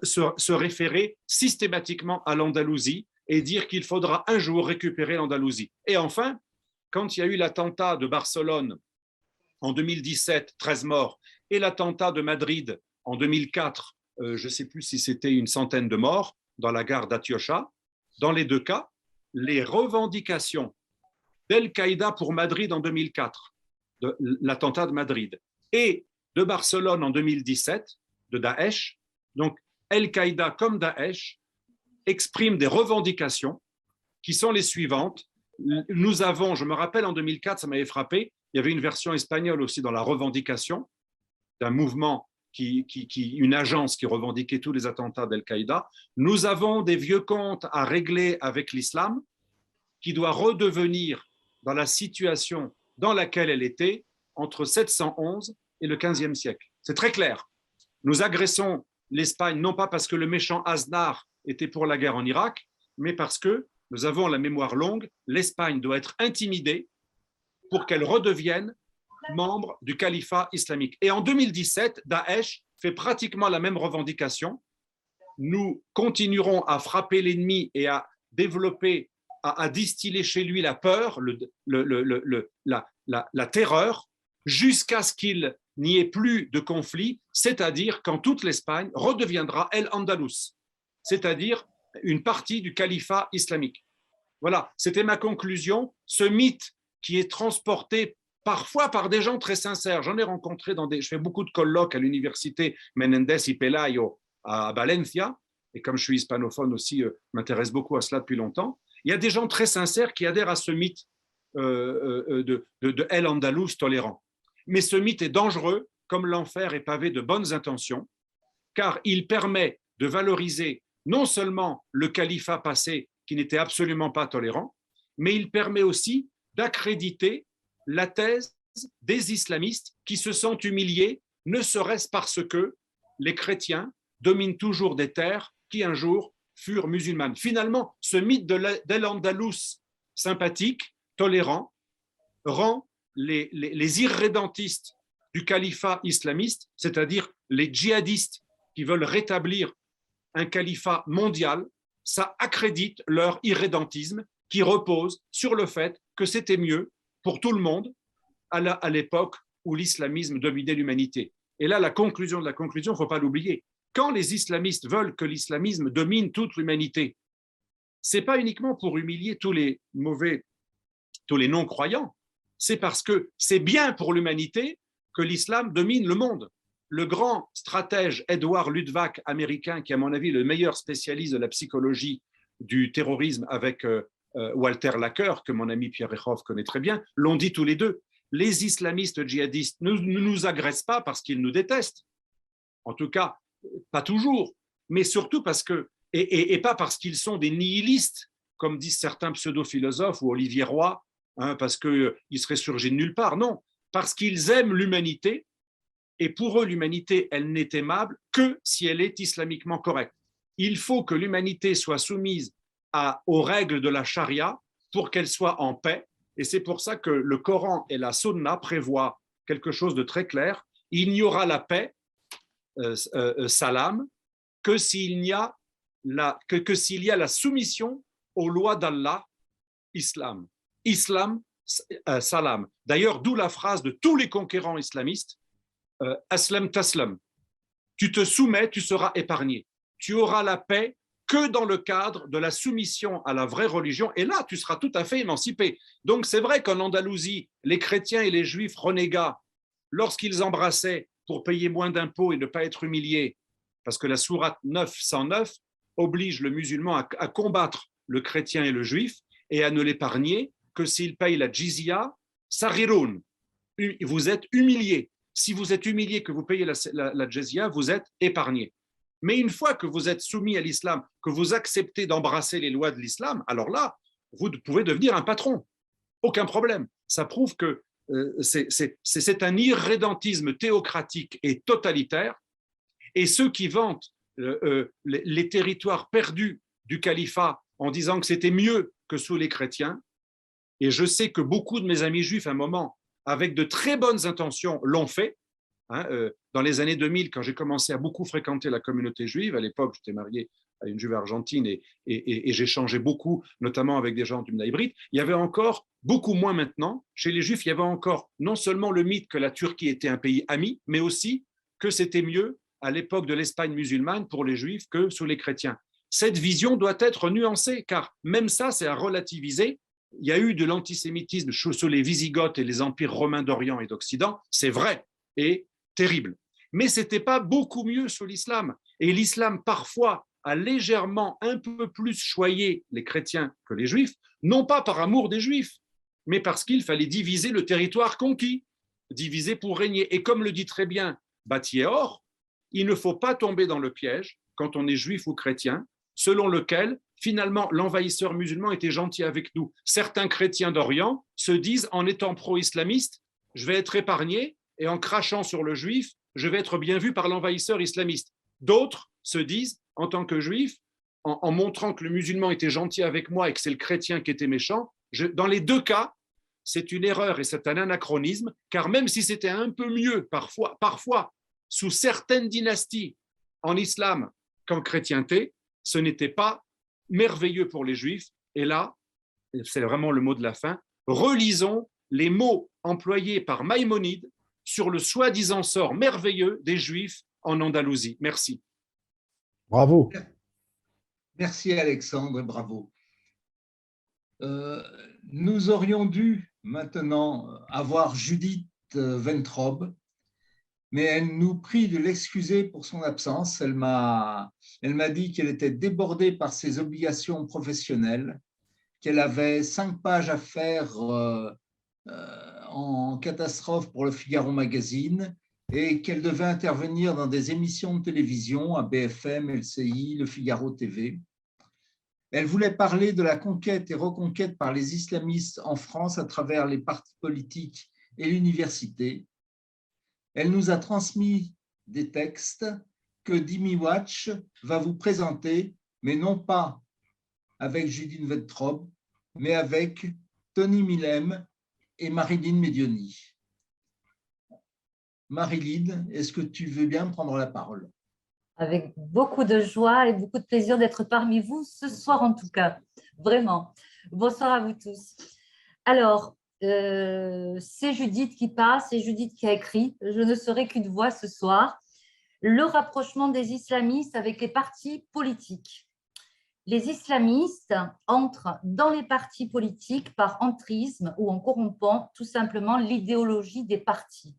se référer systématiquement à l'Andalousie et dire qu'il faudra un jour récupérer l'Andalousie. Et enfin, quand il y a eu l'attentat de Barcelone en 2017, 13 morts, et l'attentat de Madrid en 2004, je ne sais plus si c'était une centaine de morts dans la gare d'Atiocha, dans les deux cas, les revendications d'Al-Qaïda pour Madrid en 2004, de l'attentat de Madrid, et de Barcelone en 2017, de Daesh, donc Al-Qaïda comme Daesh, expriment des revendications qui sont les suivantes. Nous avons, je me rappelle en 2004, ça m'avait frappé, il y avait une version espagnole aussi dans la revendication d'un mouvement, une agence qui revendiquait tous les attentats d'Al-Qaïda. Nous avons des vieux comptes à régler avec l'islam qui doit redevenir dans la situation dans laquelle elle était entre 711 et le 15e siècle. C'est très clair. Nous agressons l'Espagne, non pas parce que le méchant Aznar était pour la guerre en Irak, mais parce que nous avons la mémoire longue, l'Espagne doit être intimidée pour qu'elle redevienne membre du califat islamique. Et en 2017, Daesh fait pratiquement la même revendication. Nous continuerons à frapper l'ennemi et à développer, à distiller chez lui la peur, la terreur, jusqu'à ce qu'il n'y ait plus de conflit, c'est-à-dire quand toute l'Espagne redeviendra El Andalus, c'est-à-dire une partie du califat islamique. Voilà, c'était ma conclusion. Ce mythe qui est transporté parfois par des gens très sincères. J'en ai rencontré je fais beaucoup de colloques à l'université Menendez y Pelayo à Valencia, et comme je suis hispanophone aussi, m'intéresse beaucoup à cela depuis longtemps. Il y a des gens très sincères qui adhèrent à ce mythe de El Andalus tolérant. Mais ce mythe est dangereux, comme l'enfer est pavé de bonnes intentions, car il permet de valoriser non seulement le califat passé, qui n'était absolument pas tolérant, mais il permet aussi d'accréditer la thèse des islamistes qui se sentent humiliés, ne serait-ce parce que les chrétiens dominent toujours des terres qui un jour furent musulmanes. Finalement, ce mythe d'El Andalus sympathique, tolérant, rend les irrédentistes du califat islamiste, c'est-à-dire les djihadistes qui veulent rétablir un califat mondial, ça accrédite leur irrédentisme qui repose sur le fait que c'était mieux pour tout le monde à l'époque où l'islamisme dominait l'humanité. Et là, la conclusion de la conclusion, il ne faut pas l'oublier. Quand les islamistes veulent que l'islamisme domine toute l'humanité, ce n'est pas uniquement pour humilier tous les mauvais, tous les non-croyants, c'est parce que c'est bien pour l'humanité que l'islam domine le monde. Le grand stratège Edward Luttwak, américain, qui est à mon avis le meilleur spécialiste de la psychologie du terrorisme avec Walter Laqueur, que mon ami Pierre Rechoff connaît très bien, l'ont dit tous les deux. Les islamistes djihadistes ne nous agressent pas parce qu'ils nous détestent. En tout cas, pas toujours, mais surtout parce que, et pas parce qu'ils sont des nihilistes, comme disent certains pseudo-philosophes ou Olivier Roy, parce qu'ils seraient surgis de nulle part. Non, parce qu'ils aiment l'humanité, et pour eux, l'humanité, elle n'est aimable que si elle est islamiquement correcte. Il faut que l'humanité soit soumise aux règles de la charia pour qu'elle soit en paix. Et c'est pour ça que le Coran et la Sunna prévoient quelque chose de très clair. Il n'y aura la paix, salam, que s'il y a la soumission aux lois d'Allah, islam. Islam, salam. D'ailleurs, d'où la phrase de tous les conquérants islamistes, aslam taslam. Tu te soumets, tu seras épargné. Tu auras la paix que dans le cadre de la soumission à la vraie religion, et là, tu seras tout à fait émancipé. Donc, c'est vrai qu'en Andalousie, les chrétiens et les juifs renégats, lorsqu'ils embrassaient pour payer moins d'impôts et ne pas être humiliés, parce que la sourate 909 oblige le musulman à combattre le chrétien et le juif et à ne l'épargner que s'il paye la jizya, sariroun. Vous êtes humilié. Si vous êtes humilié, que vous payez la jizya, vous êtes épargné. Mais une fois que vous êtes soumis à l'islam, que vous acceptez d'embrasser les lois de l'islam, alors là, vous pouvez devenir un patron. Aucun problème. Ça prouve que c'est un irrédentisme théocratique et totalitaire. Et ceux qui vantent les territoires perdus du califat en disant que c'était mieux que sous les chrétiens, et je sais que beaucoup de mes amis juifs, à un moment, avec de très bonnes intentions, l'ont fait. Dans les années 2000, quand j'ai commencé à beaucoup fréquenter la communauté juive, à l'époque, j'étais marié à une juive argentine et j'échangeais beaucoup, notamment avec des gens du Bnei Brit, il y avait encore, beaucoup moins maintenant, chez les juifs, il y avait encore non seulement le mythe que la Turquie était un pays ami, mais aussi que c'était mieux à l'époque de l'Espagne musulmane pour les juifs que sous les chrétiens. Cette vision doit être nuancée, car même ça, c'est à relativiser. Il y a eu de l'antisémitisme sous les Wisigoths et les empires romains d'Orient et d'Occident, c'est vrai et terrible. Mais ce n'était pas beaucoup mieux sous l'islam. Et l'islam, parfois, a légèrement un peu plus choyé les chrétiens que les juifs, non pas par amour des juifs, mais parce qu'il fallait diviser le territoire conquis, diviser pour régner. Et comme le dit très bien Battier-Or, il ne faut pas tomber dans le piège, quand on est juif ou chrétien, selon lequel, finalement, l'envahisseur musulman était gentil avec nous. Certains chrétiens d'Orient se disent, en étant pro-islamistes, je vais être épargné, et en crachant sur le juif, je vais être bien vu par l'envahisseur islamiste. D'autres se disent, en tant que juif, en montrant que le musulman était gentil avec moi et que c'est le chrétien qui était méchant, dans les deux cas, c'est une erreur et c'est un anachronisme, car même si c'était un peu mieux parfois sous certaines dynasties en islam qu'en chrétienté, ce n'était pas merveilleux pour les juifs. Et là, c'est vraiment le mot de la fin, relisons les mots employés par Maïmonide sur le soi-disant sort merveilleux des Juifs en Andalousie. Merci. Bravo. Merci Alexandre, bravo. Nous aurions dû maintenant avoir Judith Ventrobe, mais elle nous prie de l'excuser pour son absence. Elle m'a dit qu'elle était débordée par ses obligations professionnelles, qu'elle avait 5 pages à faire en catastrophe pour le Figaro Magazine et qu'elle devait intervenir dans des émissions de télévision à BFM, LCI, le Figaro TV. Elle voulait parler de la conquête et reconquête par les islamistes en France à travers les partis politiques et l'université. Elle nous a transmis des textes que Dimi Watch va vous présenter, mais non pas avec Judith Ventrobe, mais avec Tony Millem et Marilyn Medioni. Marilyn, est-ce que tu veux bien prendre la parole? Avec beaucoup de joie et beaucoup de plaisir d'être parmi vous ce soir en tout cas, vraiment. Bonsoir à vous tous. Alors, c'est Judith qui parle, c'est Judith qui a écrit, je ne serai qu'une voix ce soir. Le rapprochement des islamistes avec les partis politiques. Les islamistes entrent dans les partis politiques par entrisme ou en corrompant tout simplement l'idéologie des partis.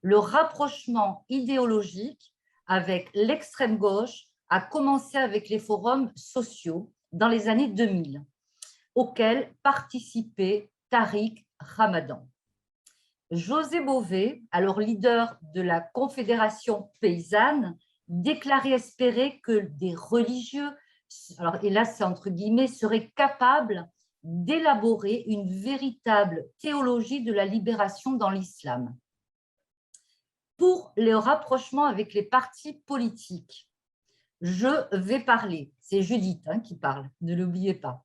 Le rapprochement idéologique avec l'extrême gauche a commencé avec les forums sociaux dans les années 2000, auxquels participait Tariq Ramadan. José Bové, alors leader de la Confédération paysanne, déclarait espérer que des religieux, alors, et là c'est entre guillemets, seraient capables d'élaborer une véritable théologie de la libération dans l'islam. Pour le rapprochement avec les partis politiques, je vais parler, c'est Judith qui parle, ne l'oubliez pas,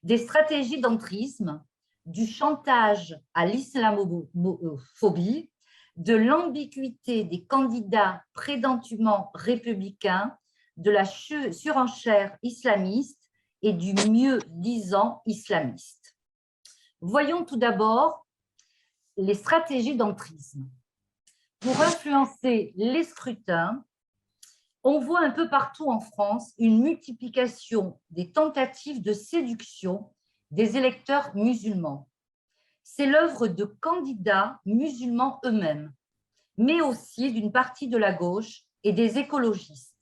des stratégies d'entrisme, du chantage à l'islamophobie, de l'ambiguïté des candidats prétendument républicains, de la surenchère islamiste et du mieux-disant islamiste. Voyons tout d'abord les stratégies d'entrisme. pour influencer les scrutins, on voit un peu partout en France une multiplication des tentatives de séduction des électeurs musulmans. C'est l'œuvre de candidats musulmans eux-mêmes, mais aussi d'une partie de la gauche et des écologistes.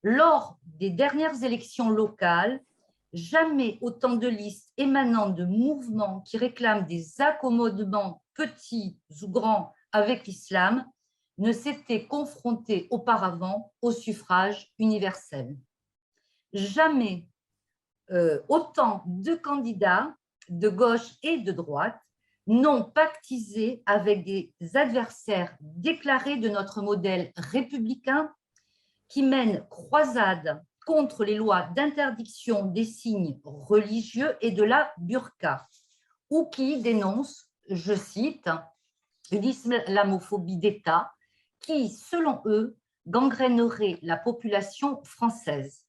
Lors des dernières élections locales, jamais autant de listes émanant de mouvements qui réclament des accommodements petits ou grands avec l'islam ne s'étaient confrontés auparavant au suffrage universel. Jamais autant de candidats de gauche et de droite n'ont pactisé avec des adversaires déclarés de notre modèle républicain qui mènent croisade contre les lois d'interdiction des signes religieux et de la burqa, ou qui dénoncent, je cite, l'islamophobie d'État qui, selon eux, gangrènerait la population française.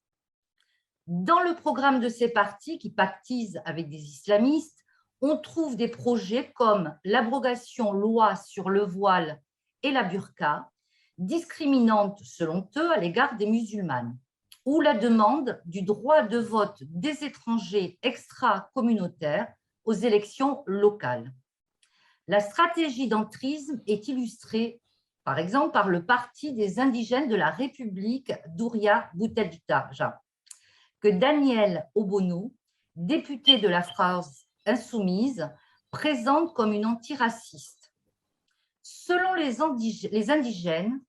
Dans le programme de ces partis qui pactisent avec des islamistes, on trouve des projets comme l'abrogation loi sur le voile et la burqa, discriminante selon eux à l'égard des musulmanes, ou la demande du droit de vote des étrangers extra-communautaires aux élections locales. La stratégie d'entrisme est illustrée, par exemple, par le Parti des indigènes de la République d'Ouria Boutadjah, que Daniel Obono, député de la France insoumise, présente comme une antiraciste. Selon les indigènes,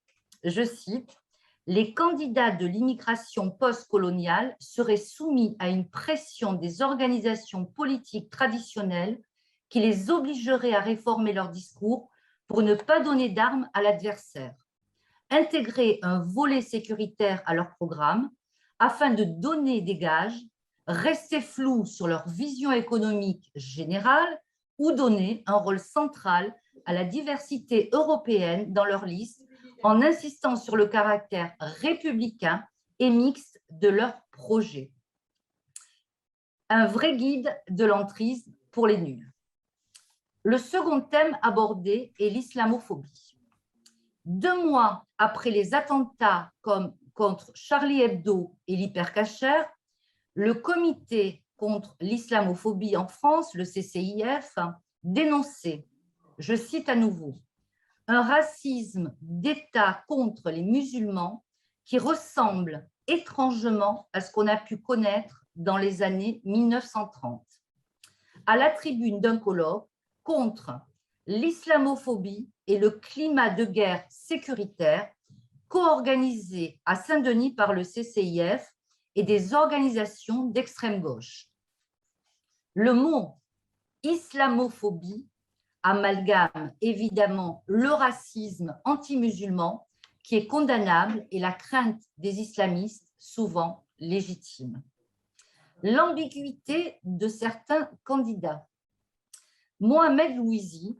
je cite, « Les candidats de l'immigration post-coloniale seraient soumis à une pression des organisations politiques traditionnelles qui les obligerait à réformer leur discours pour ne pas donner d'armes à l'adversaire, intégrer un volet sécuritaire à leur programme afin de donner des gages, rester flous sur leur vision économique générale ou donner un rôle central à la diversité européenne dans leur liste en insistant sur le caractère républicain et mixte de leur projet. » Un vrai guide de l'entrisme pour les nuls. Le second thème abordé est l'islamophobie. 2 mois après les attentats contre Charlie Hebdo et l'Hypercacher, le Comité contre l'islamophobie en France, le CCIF, dénonçait, je cite à nouveau, « un racisme d'État contre les musulmans qui ressemble étrangement à ce qu'on a pu connaître dans les années 1930. » À la tribune d'un colloque contre l'islamophobie et le climat de guerre sécuritaire co-organisé à Saint-Denis par le CCIF et des organisations d'extrême gauche. Le mot islamophobie amalgame évidemment le racisme anti-musulman qui est condamnable et la crainte des islamistes souvent légitime. L'ambiguïté de certains candidats. Mohamed Louisi,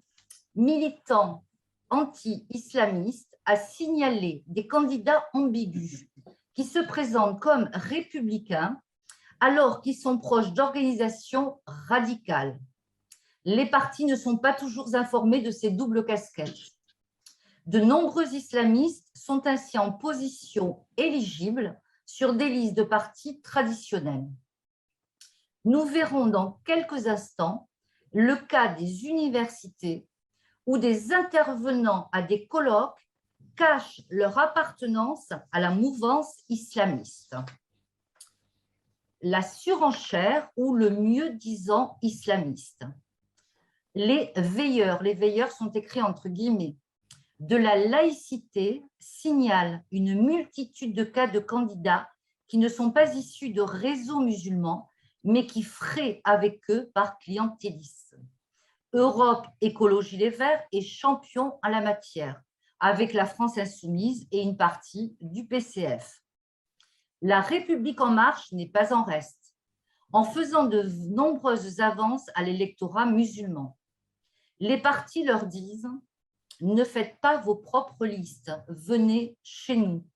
militant anti-islamiste, a signalé des candidats ambigus qui se présentent comme républicains alors qu'ils sont proches d'organisations radicales. Les partis ne sont pas toujours informés de ces doubles casquettes. De nombreux islamistes sont ainsi en position éligible sur des listes de partis traditionnels. Nous verrons dans quelques instants le cas des universités où des intervenants à des colloques cachent leur appartenance à la mouvance islamiste. La surenchère ou le mieux-disant islamiste. Les veilleurs sont écrits entre guillemets, de la laïcité signalent une multitude de cas de candidats qui ne sont pas issus de réseaux musulmans, mais qui fraient avec eux par clientélisme. Europe Écologie Les Verts est champion en la matière, avec la France insoumise et une partie du PCF. La République en marche n'est pas en reste, en faisant de nombreuses avances à l'électorat musulman. Les partis leur disent « Ne faites pas vos propres listes, venez chez nous ».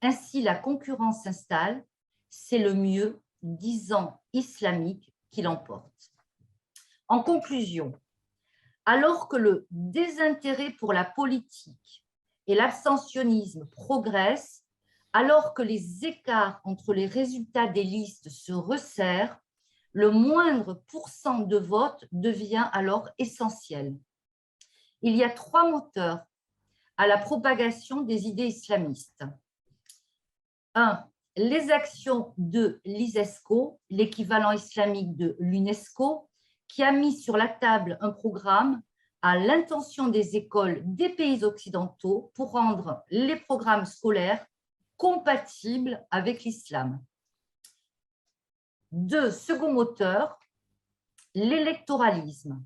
Ainsi, la concurrence s'installe, c'est le mieux disant islamique qui l'emporte. En conclusion, Alors que le désintérêt pour la politique et l'abstentionnisme progressent, alors que les écarts entre les résultats des listes se resserrent, le moindre pourcent de vote devient alors essentiel. Il y a 3 moteurs à la propagation des idées islamistes. 1. Les actions de l'ISESCO, l'équivalent islamique de l'UNESCO, qui a mis sur la table un programme à l'intention des écoles des pays occidentaux pour rendre les programmes scolaires compatibles avec l'islam. 2. Second moteur, l'électoralisme.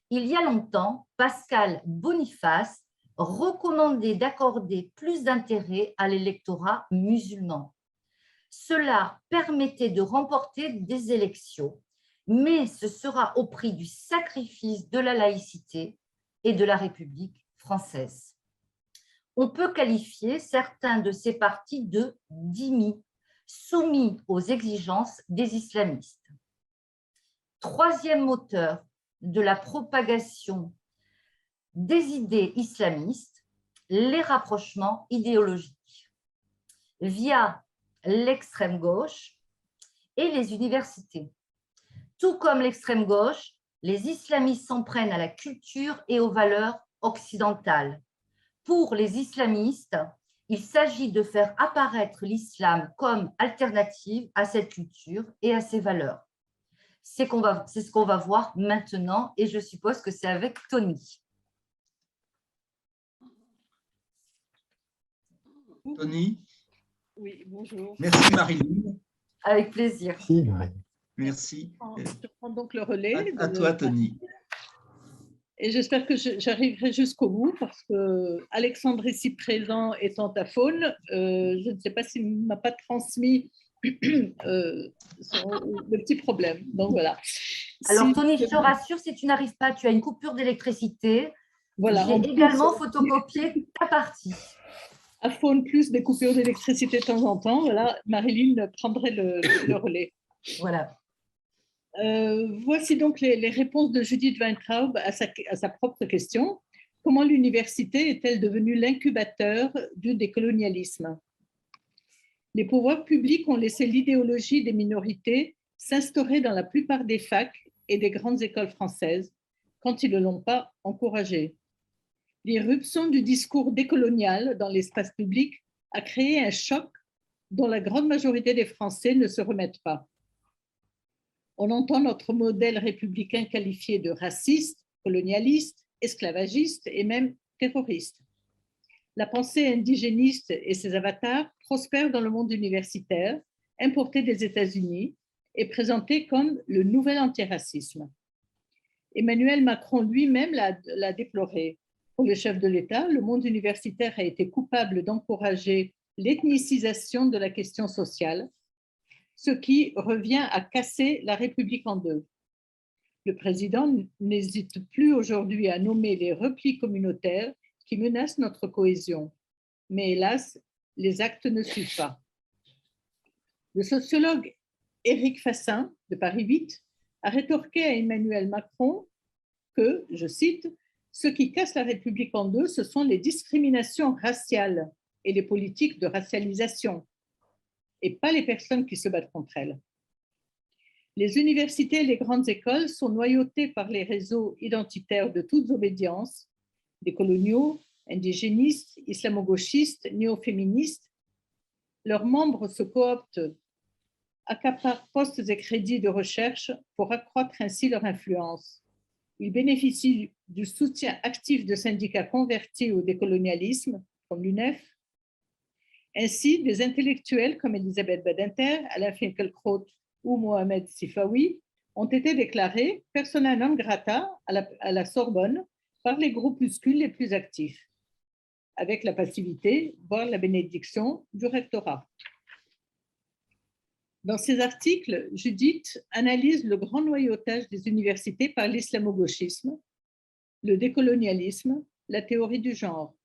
Il y a longtemps, Pascal Boniface recommandait d'accorder plus d'intérêt à l'électorat musulman. Cela permettait de remporter des élections, mais ce sera au prix du sacrifice de la laïcité et de la République française. On peut qualifier certains de ces partis de dhimmi, soumis aux exigences des islamistes. Troisième moteur de la propagation des idées islamistes, les rapprochements idéologiques via l'extrême gauche et les universités. Tout comme l'extrême gauche, les islamistes s'en prennent à la culture et aux valeurs occidentales. Pour les islamistes, il s'agit de faire apparaître l'islam comme alternative à cette culture et à ces valeurs. C'est ce qu'on va voir maintenant et je suppose que c'est avec Tony. Tony? Oui, bonjour. Merci Marilyn. Avec plaisir. Merci, Marie. Merci. Je prends donc le relais. À toi, Tony. Et j'espère que j'arriverai jusqu'au bout parce que Alexandre ici présent étant à Faune, je ne sais pas s'il ne m'a pas transmis le petit problème. Donc voilà. Alors Tony, je te rassure, si tu n'arrives pas, tu as une coupure d'électricité. Voilà, j'ai également photocopié ta partie. À Faune, plus des coupures d'électricité de temps en temps. Voilà, Marilyn prendrait le relais. Voilà. Voici donc les réponses de Judith Weintraub à sa propre question. Comment l'université est-elle devenue l'incubateur du décolonialisme? Les pouvoirs publics ont laissé l'idéologie des minorités s'instaurer dans la plupart des facs et des grandes écoles françaises quand ils ne l'ont pas encouragée. L'irruption du discours décolonial dans l'espace public a créé un choc dont la grande majorité des Français ne se remettent pas. On entend notre modèle républicain qualifié de raciste, colonialiste, esclavagiste et même terroriste. La pensée indigéniste et ses avatars prospèrent dans le monde universitaire, importé des États-Unis et présenté comme le nouvel antiracisme. Emmanuel Macron lui-même l'a déploré. Pour le chef de l'État, le monde universitaire a été coupable d'encourager l'ethnicisation de la question sociale, ce qui revient à casser la République en deux. Le président n'hésite plus aujourd'hui à nommer les replis communautaires qui menacent notre cohésion. Mais hélas, les actes ne suivent pas. Le sociologue Éric Fassin, de Paris 8, a rétorqué à Emmanuel Macron que, je cite, « ce qui casse la République en deux, ce sont les discriminations raciales et les politiques de racialisation, et pas les personnes qui se battent contre elles. » Les universités et les grandes écoles sont noyautées par les réseaux identitaires de toutes obédiences, des coloniaux, indigénistes, islamo-gauchistes, néo-féministes. Leurs membres se cooptent, accaparent postes et crédits de recherche pour accroître ainsi leur influence. Ils bénéficient du soutien actif de syndicats convertis au décolonialisme, comme l'UNEF. Ainsi, des intellectuels comme Elisabeth Badinter, Alain Finkielkraut ou Mohamed Sifawi ont été déclarés persona non grata à la Sorbonne par les groupuscules les plus actifs, avec la passivité, voire la bénédiction du rectorat. Dans ces articles, Judith analyse le grand noyautage des universités par l'islamo-gauchisme, le décolonialisme, la théorie du genre.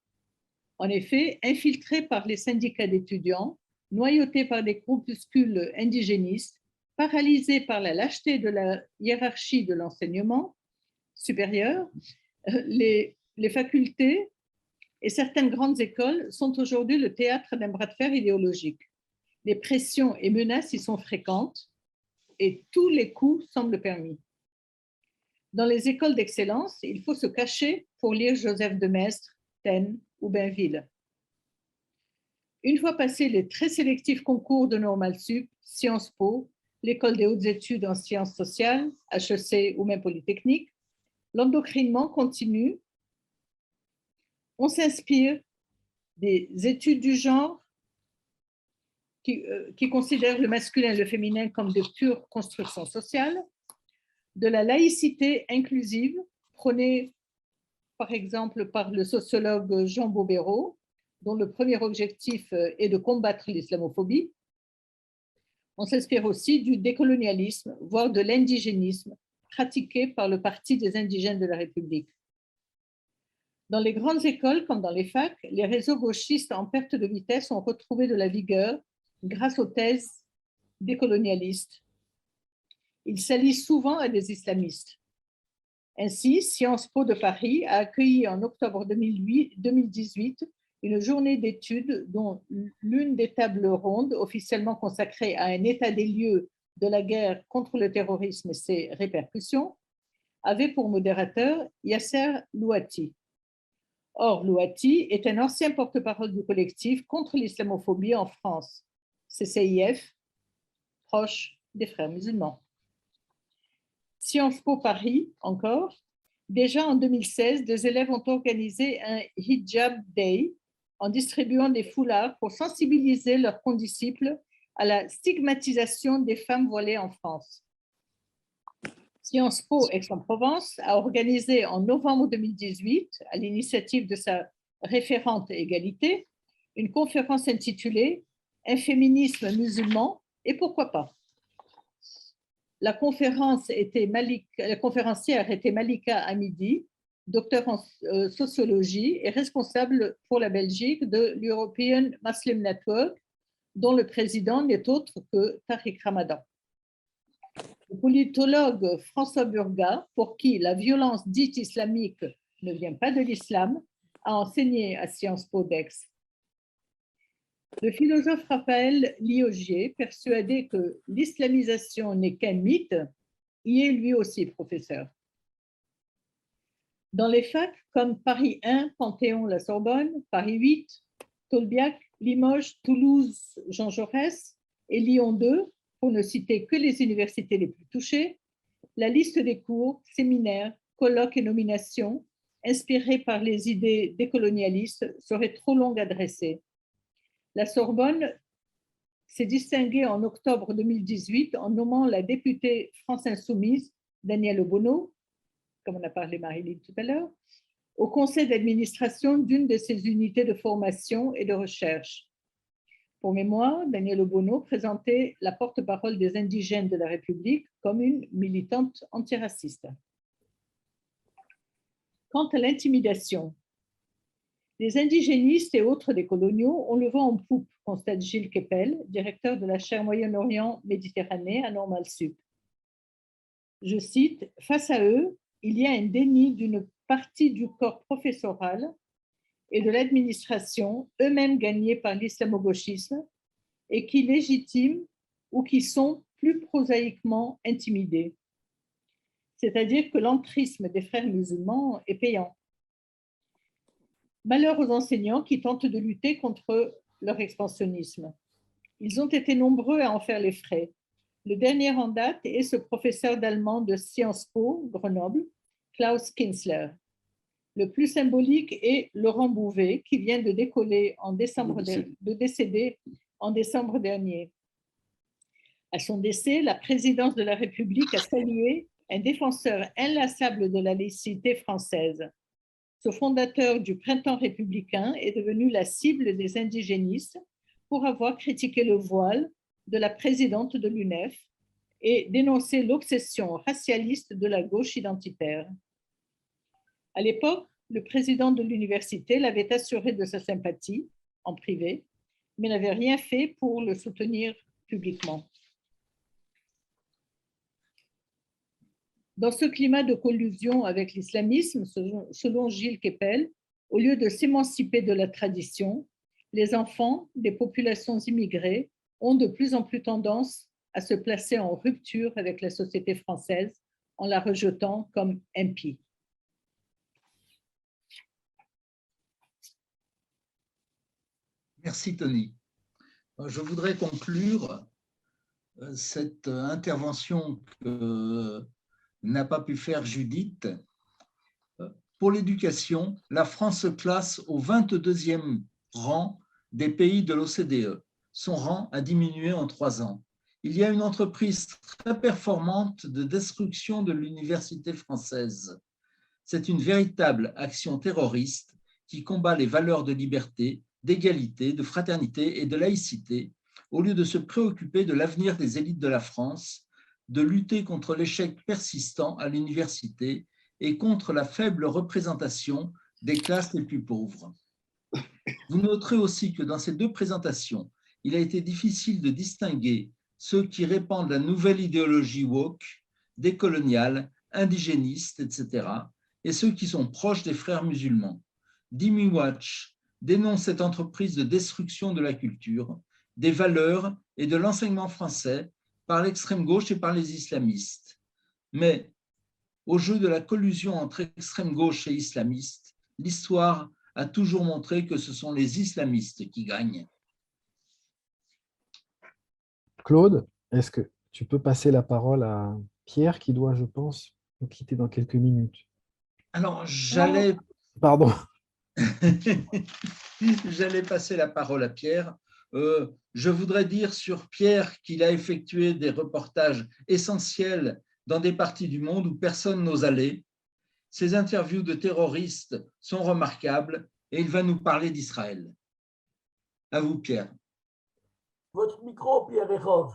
En effet, infiltrés par les syndicats d'étudiants, noyautés par des groupuscules indigénistes, paralysés par la lâcheté de la hiérarchie de l'enseignement, supérieur, les facultés et certaines grandes écoles sont aujourd'hui le théâtre d'un bras de fer idéologique. Les pressions et menaces y sont fréquentes et tous les coups semblent permis. Dans les écoles d'excellence, il faut se cacher pour lire Joseph de Maistre, Taine ou Bainville. Une fois passés les très sélectifs concours de Normal Sup, Sciences Po, l'École des hautes études en sciences sociales, HEC ou même Polytechnique, l'endocrinement continue. On s'inspire des études du genre qui considèrent le masculin et le féminin comme de pures constructions sociales, de la laïcité inclusive, prônée par exemple par le sociologue Jean Bobéro, dont le premier objectif est de combattre l'islamophobie. On s'inspire aussi du décolonialisme, voire de l'indigénisme, pratiqué par le Parti des indigènes de la République. Dans les grandes écoles comme dans les facs, les réseaux gauchistes en perte de vitesse ont retrouvé de la vigueur grâce aux thèses décolonialistes. Ils s'allient souvent à des islamistes. Ainsi, Sciences Po de Paris a accueilli en octobre 2018 une journée d'études dont l'une des tables rondes officiellement consacrée à un état des lieux de la guerre contre le terrorisme et ses répercussions avait pour modérateur Yasser Louati. Or, Louati est un ancien porte-parole du collectif contre l'islamophobie en France, CCIF, proche des frères musulmans. Sciences Po Paris, encore, déjà en 2016, des élèves ont organisé un Hijab Day en distribuant des foulards pour sensibiliser leurs condisciples à la stigmatisation des femmes voilées en France. Sciences Po Aix-en-Provence a organisé en novembre 2018, à l'initiative de sa référente égalité, une conférence intitulée « Un féminisme musulman et pourquoi pas ». La conférencière était Malika Hamidi, docteur en sociologie et responsable pour la Belgique de l'European Muslim Network, dont le président n'est autre que Tariq Ramadan. Le politologue François Burga, pour qui la violence dite islamique ne vient pas de l'islam, a enseigné à Sciences Po d'Aix. Le philosophe Raphaël Liogier, persuadé que l'islamisation n'est qu'un mythe, y est lui aussi professeur. Dans les facs comme Paris 1, Panthéon-La Sorbonne, Paris 8, Tolbiac, Limoges, Toulouse, Jean Jaurès et Lyon 2, pour ne citer que les universités les plus touchées, la liste des cours, séminaires, colloques et nominations inspirés par les idées décolonialistes serait trop longue à dresser. La Sorbonne s'est distinguée en octobre 2018 en nommant la députée France Insoumise, Danielle Obono, comme on a parlé Marie-Lise tout à l'heure, au conseil d'administration d'une de ses unités de formation et de recherche. Pour mémoire, Danielle Obono présentait la porte-parole des indigènes de la République comme une militante antiraciste. Quant à l'intimidation, les indigénistes et autres décoloniaux ont le vent en poupe, constate Gilles Kepel, directeur de la chaire Moyen-Orient-Méditerranée à Normal Sup. Je cite, « Face à eux, il y a un déni d'une partie du corps professoral et de l'administration, eux-mêmes gagnés par l'islamo-gauchisme, et qui légitiment ou qui sont plus prosaïquement intimidés. C'est-à-dire que l'entrisme des frères musulmans est payant. Malheur aux enseignants qui tentent de lutter contre leur expansionnisme. Ils ont été nombreux à en faire les frais. Le dernier en date est ce professeur d'allemand de Sciences Po, Grenoble, Klaus Kinzler. Le plus symbolique est Laurent Bouvet, qui vient de décoller de décéder en décembre dernier. À son décès, la présidence de la République a salué un défenseur inlassable de la laïcité française. Ce fondateur du printemps républicain est devenu la cible des indigénistes pour avoir critiqué le voile de la présidente de l'UNEF et dénoncé l'obsession racialiste de la gauche identitaire. À l'époque, le président de l'université l'avait assuré de sa sympathie en privé, mais n'avait rien fait pour le soutenir publiquement. Dans ce climat de collusion avec l'islamisme, selon Gilles Kepel, au lieu de s'émanciper de la tradition, les enfants des populations immigrées ont de plus en plus tendance à se placer en rupture avec la société française en la rejetant comme impie. Merci Tony. Je voudrais conclure cette intervention que n'a pas pu faire Judith. Pour l'éducation, la France se classe au 22e rang des pays de l'OCDE. Son rang a diminué en 3 ans. Il y a une entreprise très performante de destruction de l'université française. C'est une véritable action terroriste qui combat les valeurs de liberté, d'égalité, de fraternité et de laïcité, au lieu de se préoccuper de l'avenir des élites de la France, de lutter contre l'échec persistant à l'université et contre la faible représentation des classes les plus pauvres. Vous noterez aussi que dans ces 2 présentations, il a été difficile de distinguer ceux qui répandent la nouvelle idéologie woke, décoloniale, indigéniste, etc., et ceux qui sont proches des frères musulmans. Dimi Watch dénonce cette entreprise de destruction de la culture, des valeurs et de l'enseignement français par l'extrême gauche et par les islamistes. Mais au jeu de la collusion entre extrême gauche et islamistes, l'histoire a toujours montré que ce sont les islamistes qui gagnent. Claude, est-ce que tu peux passer la parole à Pierre qui doit, je pense, nous quitter dans quelques minutes? Alors, j'allais Pardon. J'allais passer la parole à Pierre. Je voudrais dire sur Pierre qu'il a effectué des reportages essentiels dans des parties du monde où personne n'ose aller. Ses interviews de terroristes sont remarquables et il va nous parler d'Israël. À vous, Pierre. Votre micro, Pierre Erov.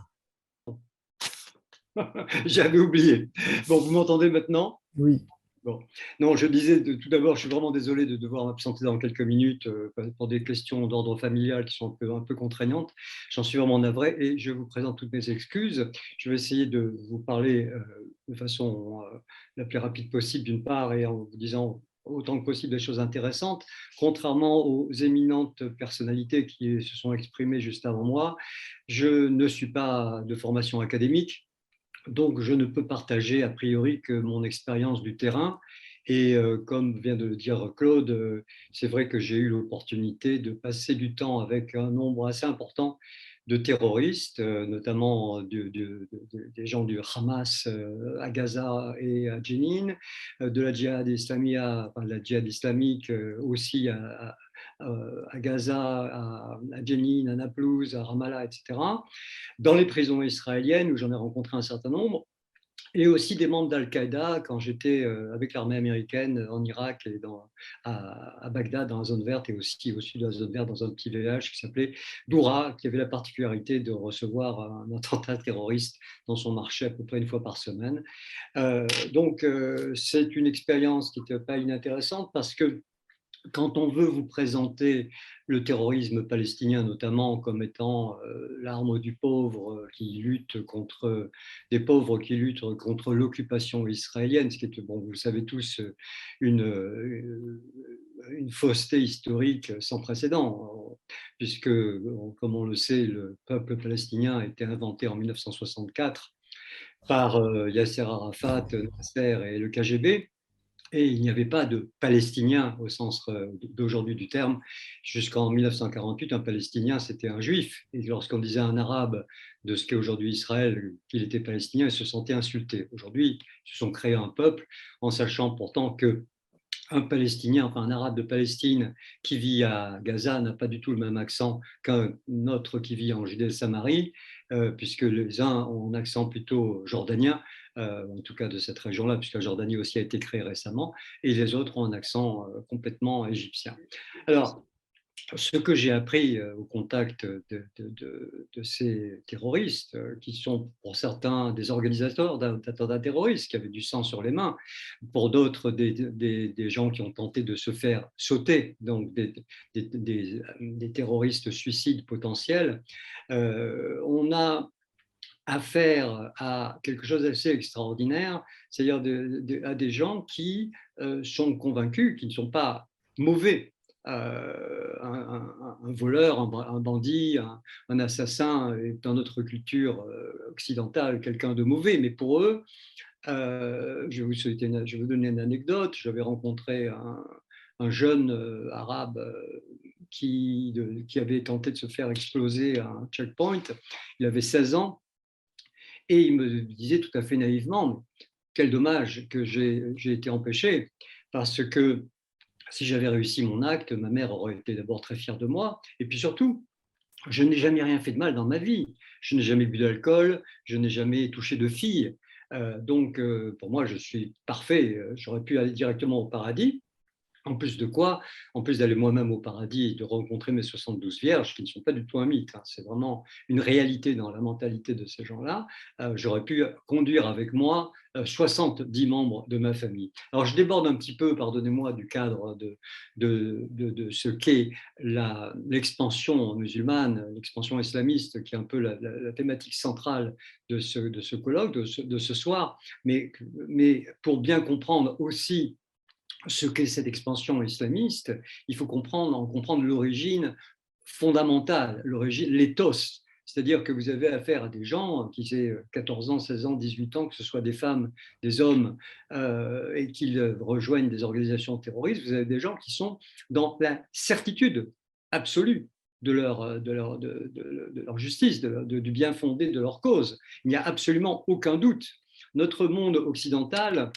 J'avais oublié. Bon, vous m'entendez maintenant? Oui. Bon. Non, je disais tout d'abord, je suis vraiment désolé de devoir m'absenter dans quelques minutes pour des questions d'ordre familial qui sont un peu contraignantes. J'en suis vraiment navré et je vous présente toutes mes excuses. Je vais essayer de vous parler de façon la plus rapide possible d'une part et en vous disant autant que possible des choses intéressantes. Contrairement aux éminentes personnalités qui se sont exprimées juste avant moi, je ne suis pas de formation académique. Donc, je ne peux partager a priori que mon expérience du terrain. Et comme vient de le dire Claude, c'est vrai que j'ai eu l'opportunité de passer du temps avec un nombre assez important de terroristes, notamment des gens du Hamas à Gaza et à Jenin, de la djihad islamique aussi à Gaza, à Jenin, à Naplouse, à Ramallah, etc. Dans les prisons israéliennes, où j'en ai rencontré un certain nombre, et aussi des membres d'Al-Qaïda quand j'étais avec l'armée américaine en Irak et à Bagdad, dans la zone verte, et aussi au sud de la zone verte, dans un petit village qui s'appelait Doura, qui avait la particularité de recevoir un attentat terroriste dans son marché à peu près 1 fois par semaine. Donc, c'est une expérience qui n'était pas inintéressante parce que quand on veut vous présenter le terrorisme palestinien notamment comme étant l'arme du pauvre qui lutte contre des pauvres qui luttent contre l'occupation israélienne, ce qui est, bon, vous le savez tous, une fausseté historique sans précédent, puisque, comme on le sait, le peuple palestinien a été inventé en 1964 par Yasser Arafat, Nasser et le KGB. Et il n'y avait pas de Palestiniens au sens d'aujourd'hui du terme. Jusqu'en 1948, un Palestinien, c'était un Juif. Et lorsqu'on disait à un Arabe de ce qu'est aujourd'hui Israël qu'il était palestinien, il se sentait insulté. Aujourd'hui, ils se sont créés un peuple en sachant pourtant que un Palestinien, enfin un Arabe de Palestine qui vit à Gaza n'a pas du tout le même accent qu'un autre qui vit en Judée-Samarie, puisque les uns ont un accent plutôt jordanien, en tout cas de cette région-là, puisque la Jordanie aussi a été créée récemment, et les autres ont un accent complètement égyptien. Alors, ce que j'ai appris au contact de ces terroristes, qui sont pour certains des organisateurs d'attentats terroristes, qui avaient du sang sur les mains, pour d'autres des gens qui ont tenté de se faire sauter, donc des terroristes suicides potentiels, on a affaire à quelque chose d'assez extraordinaire, c'est-à-dire à des gens qui sont convaincus, qui ne sont pas mauvais. Un voleur, un bandit, un assassin est dans notre culture occidentale quelqu'un de mauvais, mais pour eux, je vais vous donner une anecdote. J'avais rencontré un jeune arabe qui avait tenté de se faire exploser à un checkpoint. Il avait 16 ans et il me disait tout à fait naïvement, quel dommage que j'ai été empêché, parce que si j'avais réussi mon acte, ma mère aurait été d'abord très fière de moi, et puis surtout, je n'ai jamais rien fait de mal dans ma vie. Je n'ai jamais bu d'alcool, je n'ai jamais touché de filles. Donc, pour moi, je suis parfait. J'aurais pu aller directement au paradis. En plus de quoi, en plus d'aller moi-même au paradis et de rencontrer mes 72 vierges, qui ne sont pas du tout un mythe, hein, c'est vraiment une réalité dans la mentalité de ces gens-là, j'aurais pu conduire avec moi 70 membres de ma famille. Alors je déborde un petit peu, pardonnez-moi, du cadre de ce qu'est l'expansion musulmane, l'expansion islamiste, qui est un peu la thématique centrale de ce colloque, de ce soir, mais pour bien comprendre aussi ce qu'est cette expansion islamiste, il faut comprendre l'origine fondamentale, l'origine, l'éthos. C'est-à-dire que vous avez affaire à des gens qui aient 14 ans, 16 ans, 18 ans, que ce soit des femmes, des hommes, et qu'ils rejoignent des organisations terroristes. Vous avez des gens qui sont dans la certitude absolue de leur justice, du bien fondé de leur cause. Il n'y a absolument aucun doute. Notre monde occidental,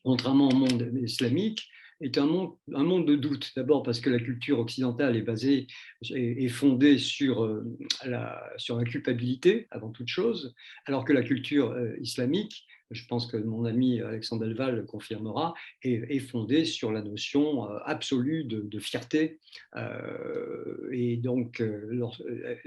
contrairement au monde islamique, est un monde de doute. D'abord parce que la culture occidentale est fondée sur la culpabilité avant toute chose, alors que la culture islamique, je pense que mon ami Alexandre Delval le confirmera, est fondée sur la notion absolue de fierté, et donc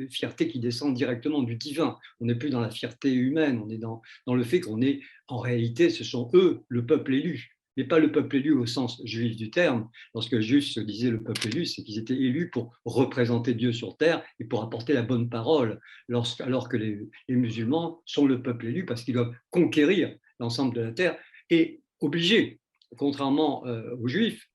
fierté qui descend directement du divin. On n'est plus dans la fierté humaine, on est dans le fait qu'on est, en réalité, ce sont eux, le peuple élu, mais pas le peuple élu au sens juif du terme. Lorsque Juif se disait le peuple élu, c'est qu'ils étaient élus pour représenter Dieu sur terre et pour apporter la bonne parole, alors que les musulmans sont le peuple élu parce qu'ils doivent conquérir l'ensemble de la terre et obligés, contrairement aux Juifs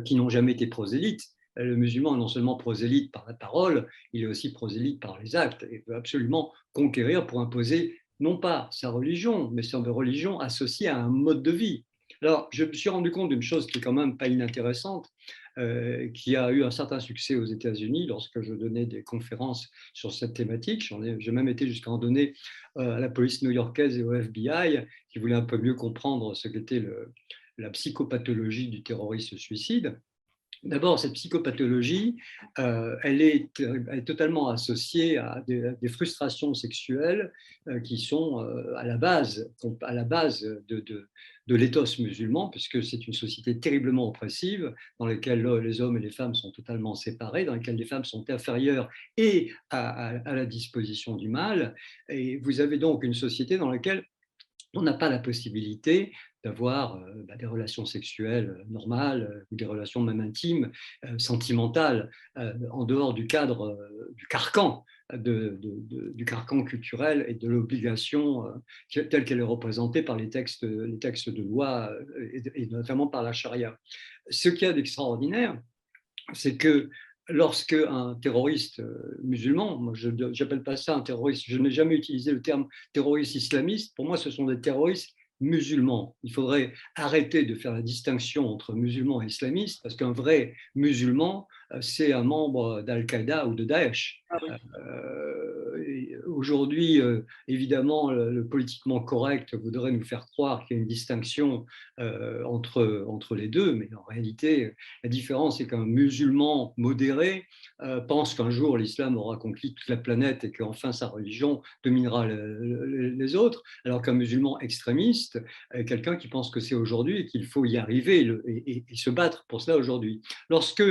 qui n'ont jamais été prosélytes. Le musulman est non seulement prosélyte par la parole, il est aussi prosélyte par les actes et veut absolument conquérir pour imposer non pas sa religion, mais sa religion associée à un mode de vie. Alors, je me suis rendu compte d'une chose qui est quand même pas inintéressante, qui a eu un certain succès aux États-Unis lorsque je donnais des conférences sur cette thématique. J'ai même été jusqu'à en donner à la police new-yorkaise et au FBI, qui voulaient un peu mieux comprendre ce qu'était la psychopathologie du terroriste suicide. D'abord, cette psychopathologie, elle est totalement associée à des frustrations sexuelles qui sont à la base de l'éthos musulman, puisque c'est une société terriblement oppressive, dans laquelle les hommes et les femmes sont totalement séparés, dans laquelle les femmes sont inférieures et à la disposition du mal. Et vous avez donc une société dans laquelle on n'a pas la possibilité d'avoir des relations sexuelles normales, ou des relations même intimes, sentimentales, en dehors du cadre, du carcan, du carcan culturel et de l'obligation telle qu'elle est représentée par les textes de loi, et notamment par la charia. Ce qu'il y a d'extraordinaire, c'est que lorsque un terroriste musulman, moi je n'appelle pas ça un terroriste, je n'ai jamais utilisé le terme terroriste islamiste, pour moi ce sont des terroristes musulmans. Il faudrait arrêter de faire la distinction entre musulmans et islamistes, parce qu'un vrai musulman, c'est un membre d'Al-Qaïda ou de Daesh. Ah oui. Aujourd'hui, évidemment, le politiquement correct voudrait nous faire croire qu'il y a une distinction entre les deux, mais en réalité, la différence c'est qu'un musulman modéré pense qu'un jour l'islam aura conquis toute la planète et qu'enfin sa religion dominera les autres, alors qu'un musulman extrémiste est quelqu'un qui pense que c'est aujourd'hui et qu'il faut y arriver et se battre pour cela aujourd'hui. Lorsque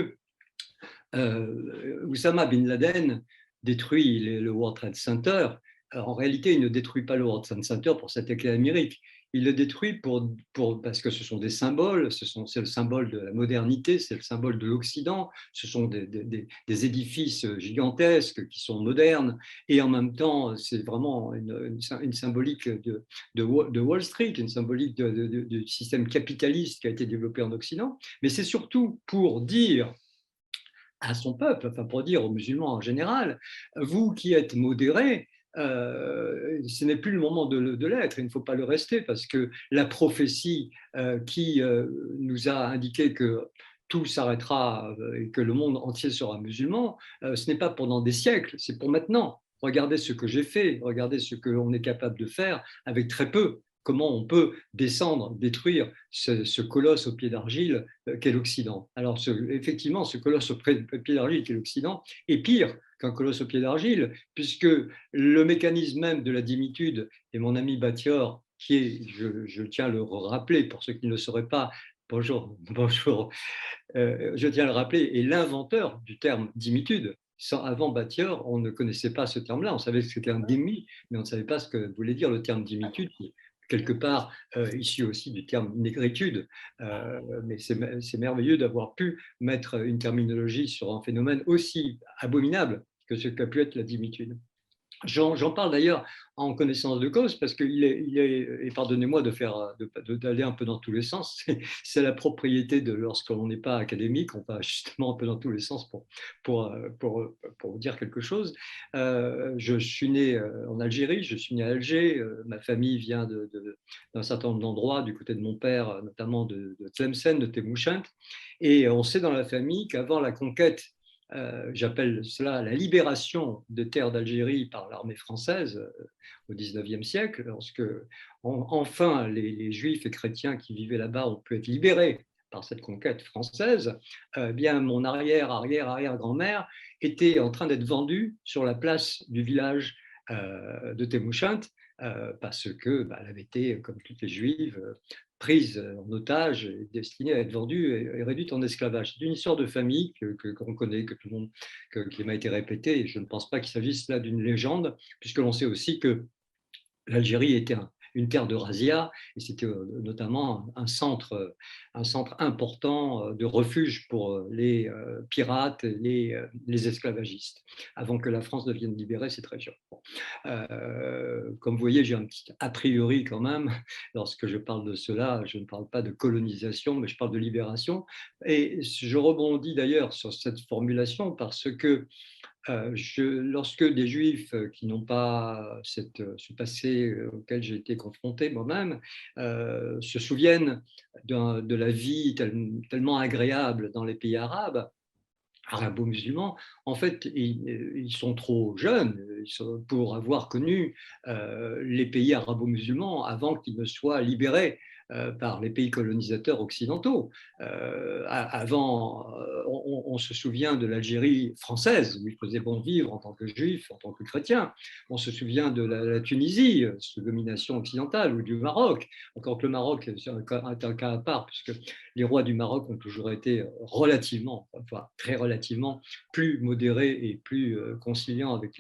Oussama Bin Laden détruit le World Trade Center, en réalité, il ne détruit pas le World Trade Center pour s'attaquer à l'Amérique. Il le détruit parce que ce sont des symboles, c'est le symbole de la modernité, c'est le symbole de l'Occident, ce sont des édifices gigantesques qui sont modernes, et en même temps, c'est vraiment une symbolique de Wall Street, une symbolique du système capitaliste qui a été développé en Occident, mais c'est surtout pour dire à son peuple, enfin pour dire aux musulmans en général, vous qui êtes modérés, ce n'est plus le moment de l'être, il ne faut pas le rester, parce que la prophétie qui nous a indiqué que tout s'arrêtera et que le monde entier sera musulman, ce n'est pas pendant des siècles, c'est pour maintenant. Regardez ce que j'ai fait, regardez ce qu'on est capable de faire avec très peu. Comment on peut descendre, détruire ce colosse au pied d'argile qu'est l'Occident. Alors effectivement, ce colosse au pied d'argile qu'est l'Occident est pire qu'un colosse au pied d'argile, puisque le mécanisme même de la dimitude, et mon ami Battior, qui est, je tiens à le rappeler pour ceux qui ne le sauraient pas, bonjour, je tiens à le rappeler, est l'inventeur du terme dimitude. Avant Battior, on ne connaissait pas ce terme-là, on savait que c'était un démi, mais on ne savait pas ce que voulait dire le terme dimitude, quelque part issu aussi du terme négritude. Mais c'est merveilleux d'avoir pu mettre une terminologie sur un phénomène aussi abominable que ce qu'a pu être la dimitude. J'en parle d'ailleurs en connaissance de cause parce qu'il et pardonnez-moi d'aller un peu dans tous les sens, c'est la propriété de lorsqu'on n'est pas académique, on va justement un peu dans tous les sens pour vous dire quelque chose. Je suis né en Algérie, je suis né à Alger, ma famille vient d'un certain nombre d'endroits, du côté de mon père, notamment de Tlemcen, de Temouchent, et on sait dans la famille qu'avant la conquête, j'appelle cela la libération des terres d'Algérie par l'armée française au XIXe siècle, lorsque enfin les juifs et chrétiens qui vivaient là-bas ont pu être libérés par cette conquête française, bien mon arrière-arrière-arrière-grand-mère était en train d'être vendue sur la place du village de Temouchent, parce qu'elle avait été, comme toutes les juives, prise en otage, et destinée à être vendue et réduite en esclavage. C'est une histoire de famille qu'on connaît, que tout le monde, qui m'a été répétée, et je ne pense pas qu'il s'agisse là d'une légende, puisque l'on sait aussi que l'Algérie était une terre de razzia, et c'était notamment un centre important de refuge pour les pirates, les esclavagistes, avant que la France ne vienne libérer cette région. Bon. Comme vous voyez, j'ai un petit a priori quand même. Lorsque je parle de cela, je ne parle pas de colonisation, mais je parle de libération. Et je rebondis d'ailleurs sur cette formulation parce que lorsque des Juifs qui n'ont pas ce passé auquel j'ai été confronté moi-même se souviennent de la vie tellement agréable dans les pays arabo-musulmans, en fait, ils sont trop jeunes pour avoir connu les pays arabo-musulmans avant qu'ils ne soient libérés par les pays colonisateurs occidentaux. Avant, on se souvient de l'Algérie française, où il faisait bon vivre en tant que juif, en tant que chrétien. On se souvient de la Tunisie, sous domination occidentale, ou du Maroc. Encore que le Maroc est un cas à part, puisque les rois du Maroc ont toujours été très relativement plus modérés et plus conciliants avec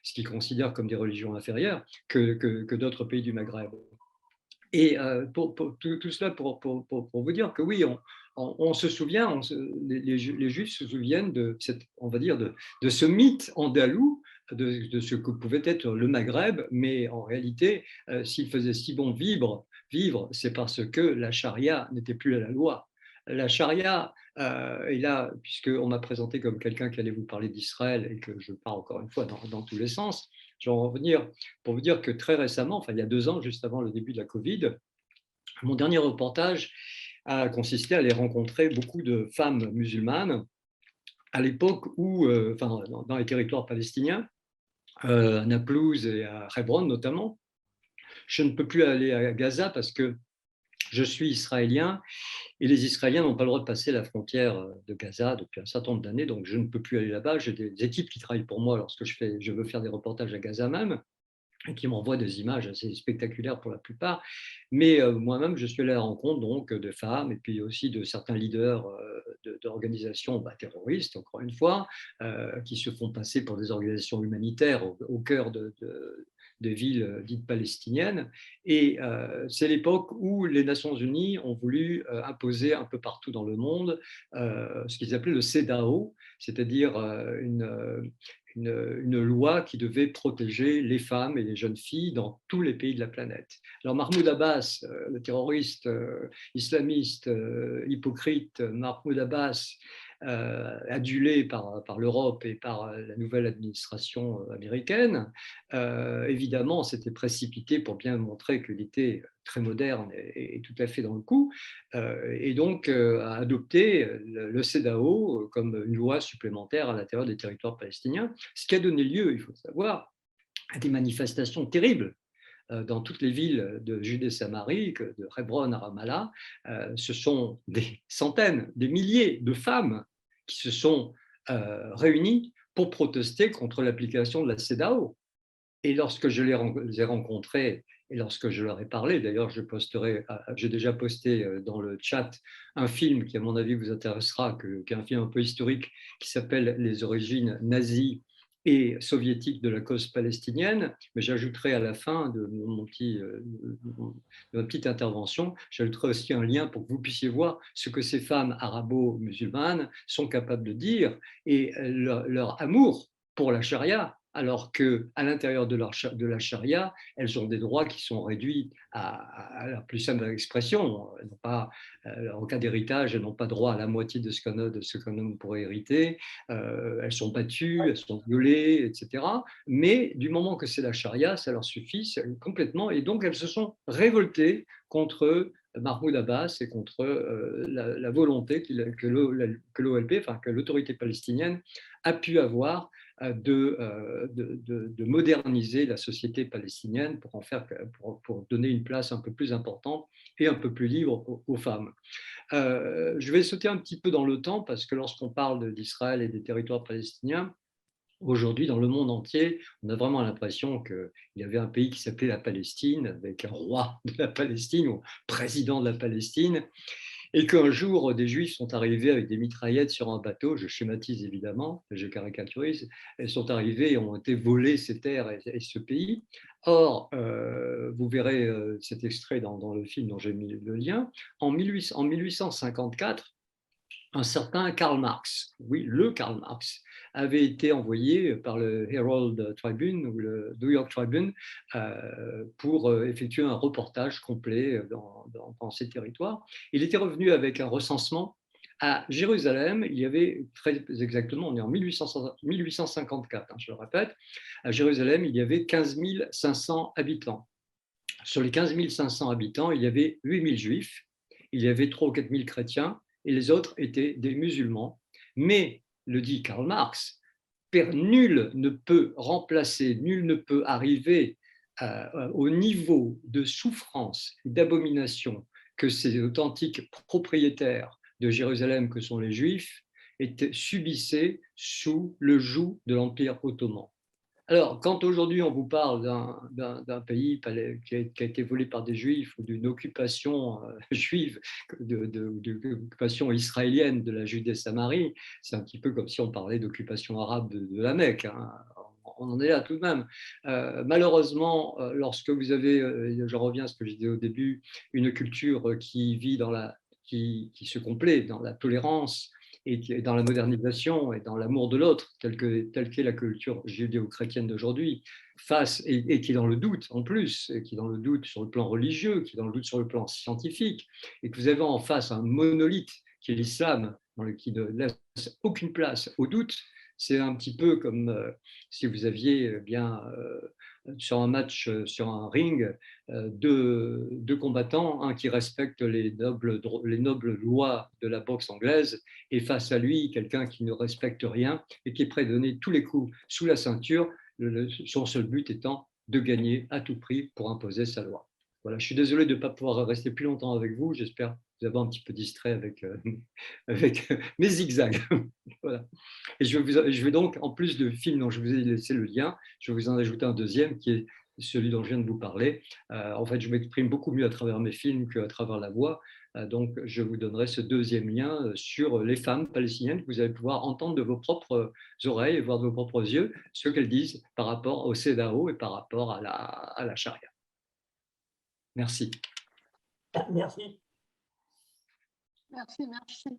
ce qu'ils considèrent comme des religions inférieures que d'autres pays du Maghreb. Et pour tout cela, pour vous dire que oui, on se souvient, les Juifs se souviennent de ce mythe andalou, de ce que pouvait être le Maghreb, mais en réalité, s'il faisait si bon vivre, c'est parce que la charia n'était plus la loi. La charia, et là, puisqu'on m'a présenté comme quelqu'un qui allait vous parler d'Israël et que je pars encore une fois dans tous les sens, je vais en revenir pour vous dire que très récemment, enfin il y a 2 ans, juste avant le début de la Covid, mon dernier reportage a consisté à aller rencontrer beaucoup de femmes musulmanes à l'époque où, dans les territoires palestiniens, à Naplouse et à Hebron notamment. Je ne peux plus aller à Gaza parce que je suis israélien et les Israéliens n'ont pas le droit de passer la frontière de Gaza depuis un certain nombre d'années, donc je ne peux plus aller là-bas. J'ai des équipes qui travaillent pour moi lorsque je veux faire des reportages à Gaza même, et qui m'envoient des images assez spectaculaires pour la plupart. Mais moi-même, je suis allé à la rencontre donc, de femmes et puis aussi de certains leaders d'organisations terroristes, encore une fois, qui se font passer pour des organisations humanitaires au cœur des villes dites palestiniennes. Et c'est l'époque où les Nations Unies ont voulu imposer un peu partout dans le monde ce qu'ils appelaient le CEDAW, c'est-à-dire une loi qui devait protéger les femmes et les jeunes filles dans tous les pays de la planète. Alors Mahmoud Abbas, le terroriste islamiste hypocrite Mahmoud Abbas, adulé par l'Europe et par la nouvelle administration américaine, évidemment s'était précipité pour bien montrer qu'il était très moderne et tout à fait dans le coup, et donc a adopté le CEDAW comme une loi supplémentaire à l'intérieur des territoires palestiniens, ce qui a donné lieu, il faut le savoir, à des manifestations terribles dans toutes les villes de Judée-Samarie, de Hébron à Ramallah. Ce sont des centaines, des milliers de femmes qui se sont réunies pour protester contre l'application de la CEDAW. Et lorsque je les ai rencontrés et lorsque je leur ai parlé, d'ailleurs j'ai déjà posté dans le chat un film qui à mon avis vous intéressera, qui est un film un peu historique qui s'appelle Les origines nazies et soviétique de la cause palestinienne, mais j'ajouterai à la fin de ma petite intervention, j'ajouterai aussi un lien pour que vous puissiez voir ce que ces femmes arabo-musulmanes sont capables de dire et leur amour pour la charia, alors qu'à l'intérieur de la charia, elles ont des droits qui sont réduits à la plus simple expression. Elles n'ont pas, en cas d'héritage, elles n'ont pas droit à la moitié de ce qu'un homme pourrait hériter. Elles sont battues, elles sont violées, etc. Mais du moment que c'est la charia, ça leur suffit complètement. Et donc, elles se sont révoltées contre Mahmoud Abbas et contre la volonté que l'OLP, enfin que l'autorité palestinienne, a pu avoir de moderniser la société palestinienne pour donner une place un peu plus importante et un peu plus libre aux femmes. Je vais sauter un petit peu dans le temps parce que lorsqu'on parle d'Israël et des territoires palestiniens, aujourd'hui, dans le monde entier, on a vraiment l'impression qu'il y avait un pays qui s'appelait la Palestine, avec un roi de la Palestine ou président de la Palestine, et qu'un jour, des Juifs sont arrivés avec des mitraillettes sur un bateau, je schématise évidemment, je caricaturise, elles sont arrivées et ont été volées ces terres et ce pays. Or, vous verrez cet extrait dans le film dont j'ai mis le lien, en 1854, un certain Karl Marx, oui, le Karl Marx, avait été envoyé par le Herald Tribune ou le New York Tribune pour effectuer un reportage complet dans ces territoires. Il était revenu avec un recensement. À Jérusalem, il y avait très exactement, on est en 1854, je le répète, à Jérusalem, il y avait 15 500 habitants. Sur les 15 500 habitants, il y avait 8 000 juifs, il y avait 3 ou 4 000 chrétiens, et les autres étaient des musulmans. Mais, le dit Karl Marx, nul ne peut remplacer, nul ne peut arriver au niveau de souffrance et d'abomination que ces authentiques propriétaires de Jérusalem que sont les Juifs subissaient sous le joug de l'Empire ottoman. Alors, quand aujourd'hui on vous parle d'un pays qui a été volé par des Juifs ou d'une occupation juive, d'occupation israélienne de la Judée-Samarie, c'est un petit peu comme si on parlait d'occupation arabe de la Mecque. Hein. On en est là tout de même. Malheureusement, lorsque vous avez, je reviens à ce que je disais au début, une culture qui vit qui se complaît dans la tolérance, et dans la modernisation et dans l'amour de l'autre, telle qu'est la culture judéo-chrétienne d'aujourd'hui, et qui est dans le doute en plus, et qui est dans le doute sur le plan religieux, qui est dans le doute sur le plan scientifique, et que vous avez en face un monolithe qui est l'islam, qui ne laisse aucune place au doute. C'est un petit peu comme si vous aviez sur un match, sur un ring, deux combattants, un qui respecte les nobles lois de la boxe anglaise, et face à lui, quelqu'un qui ne respecte rien et qui est prêt à donner tous les coups sous la ceinture, son seul but étant de gagner à tout prix pour imposer sa loi. Voilà, je suis désolé de ne pas pouvoir rester plus longtemps avec vous. J'espère vous avoir un petit peu distrait avec mes zigzags. Voilà. Et je vais donc, en plus du film dont je vous ai laissé le lien, je vais vous en ajouter un deuxième qui est celui dont je viens de vous parler. En fait, je m'exprime beaucoup mieux à travers mes films qu'à travers la voix. Donc, je vous donnerai ce deuxième lien sur les femmes palestiniennes que vous allez pouvoir entendre de vos propres oreilles et voir de vos propres yeux ce qu'elles disent par rapport au CEDAW et par rapport à la charia. Merci. Merci. Merci, merci.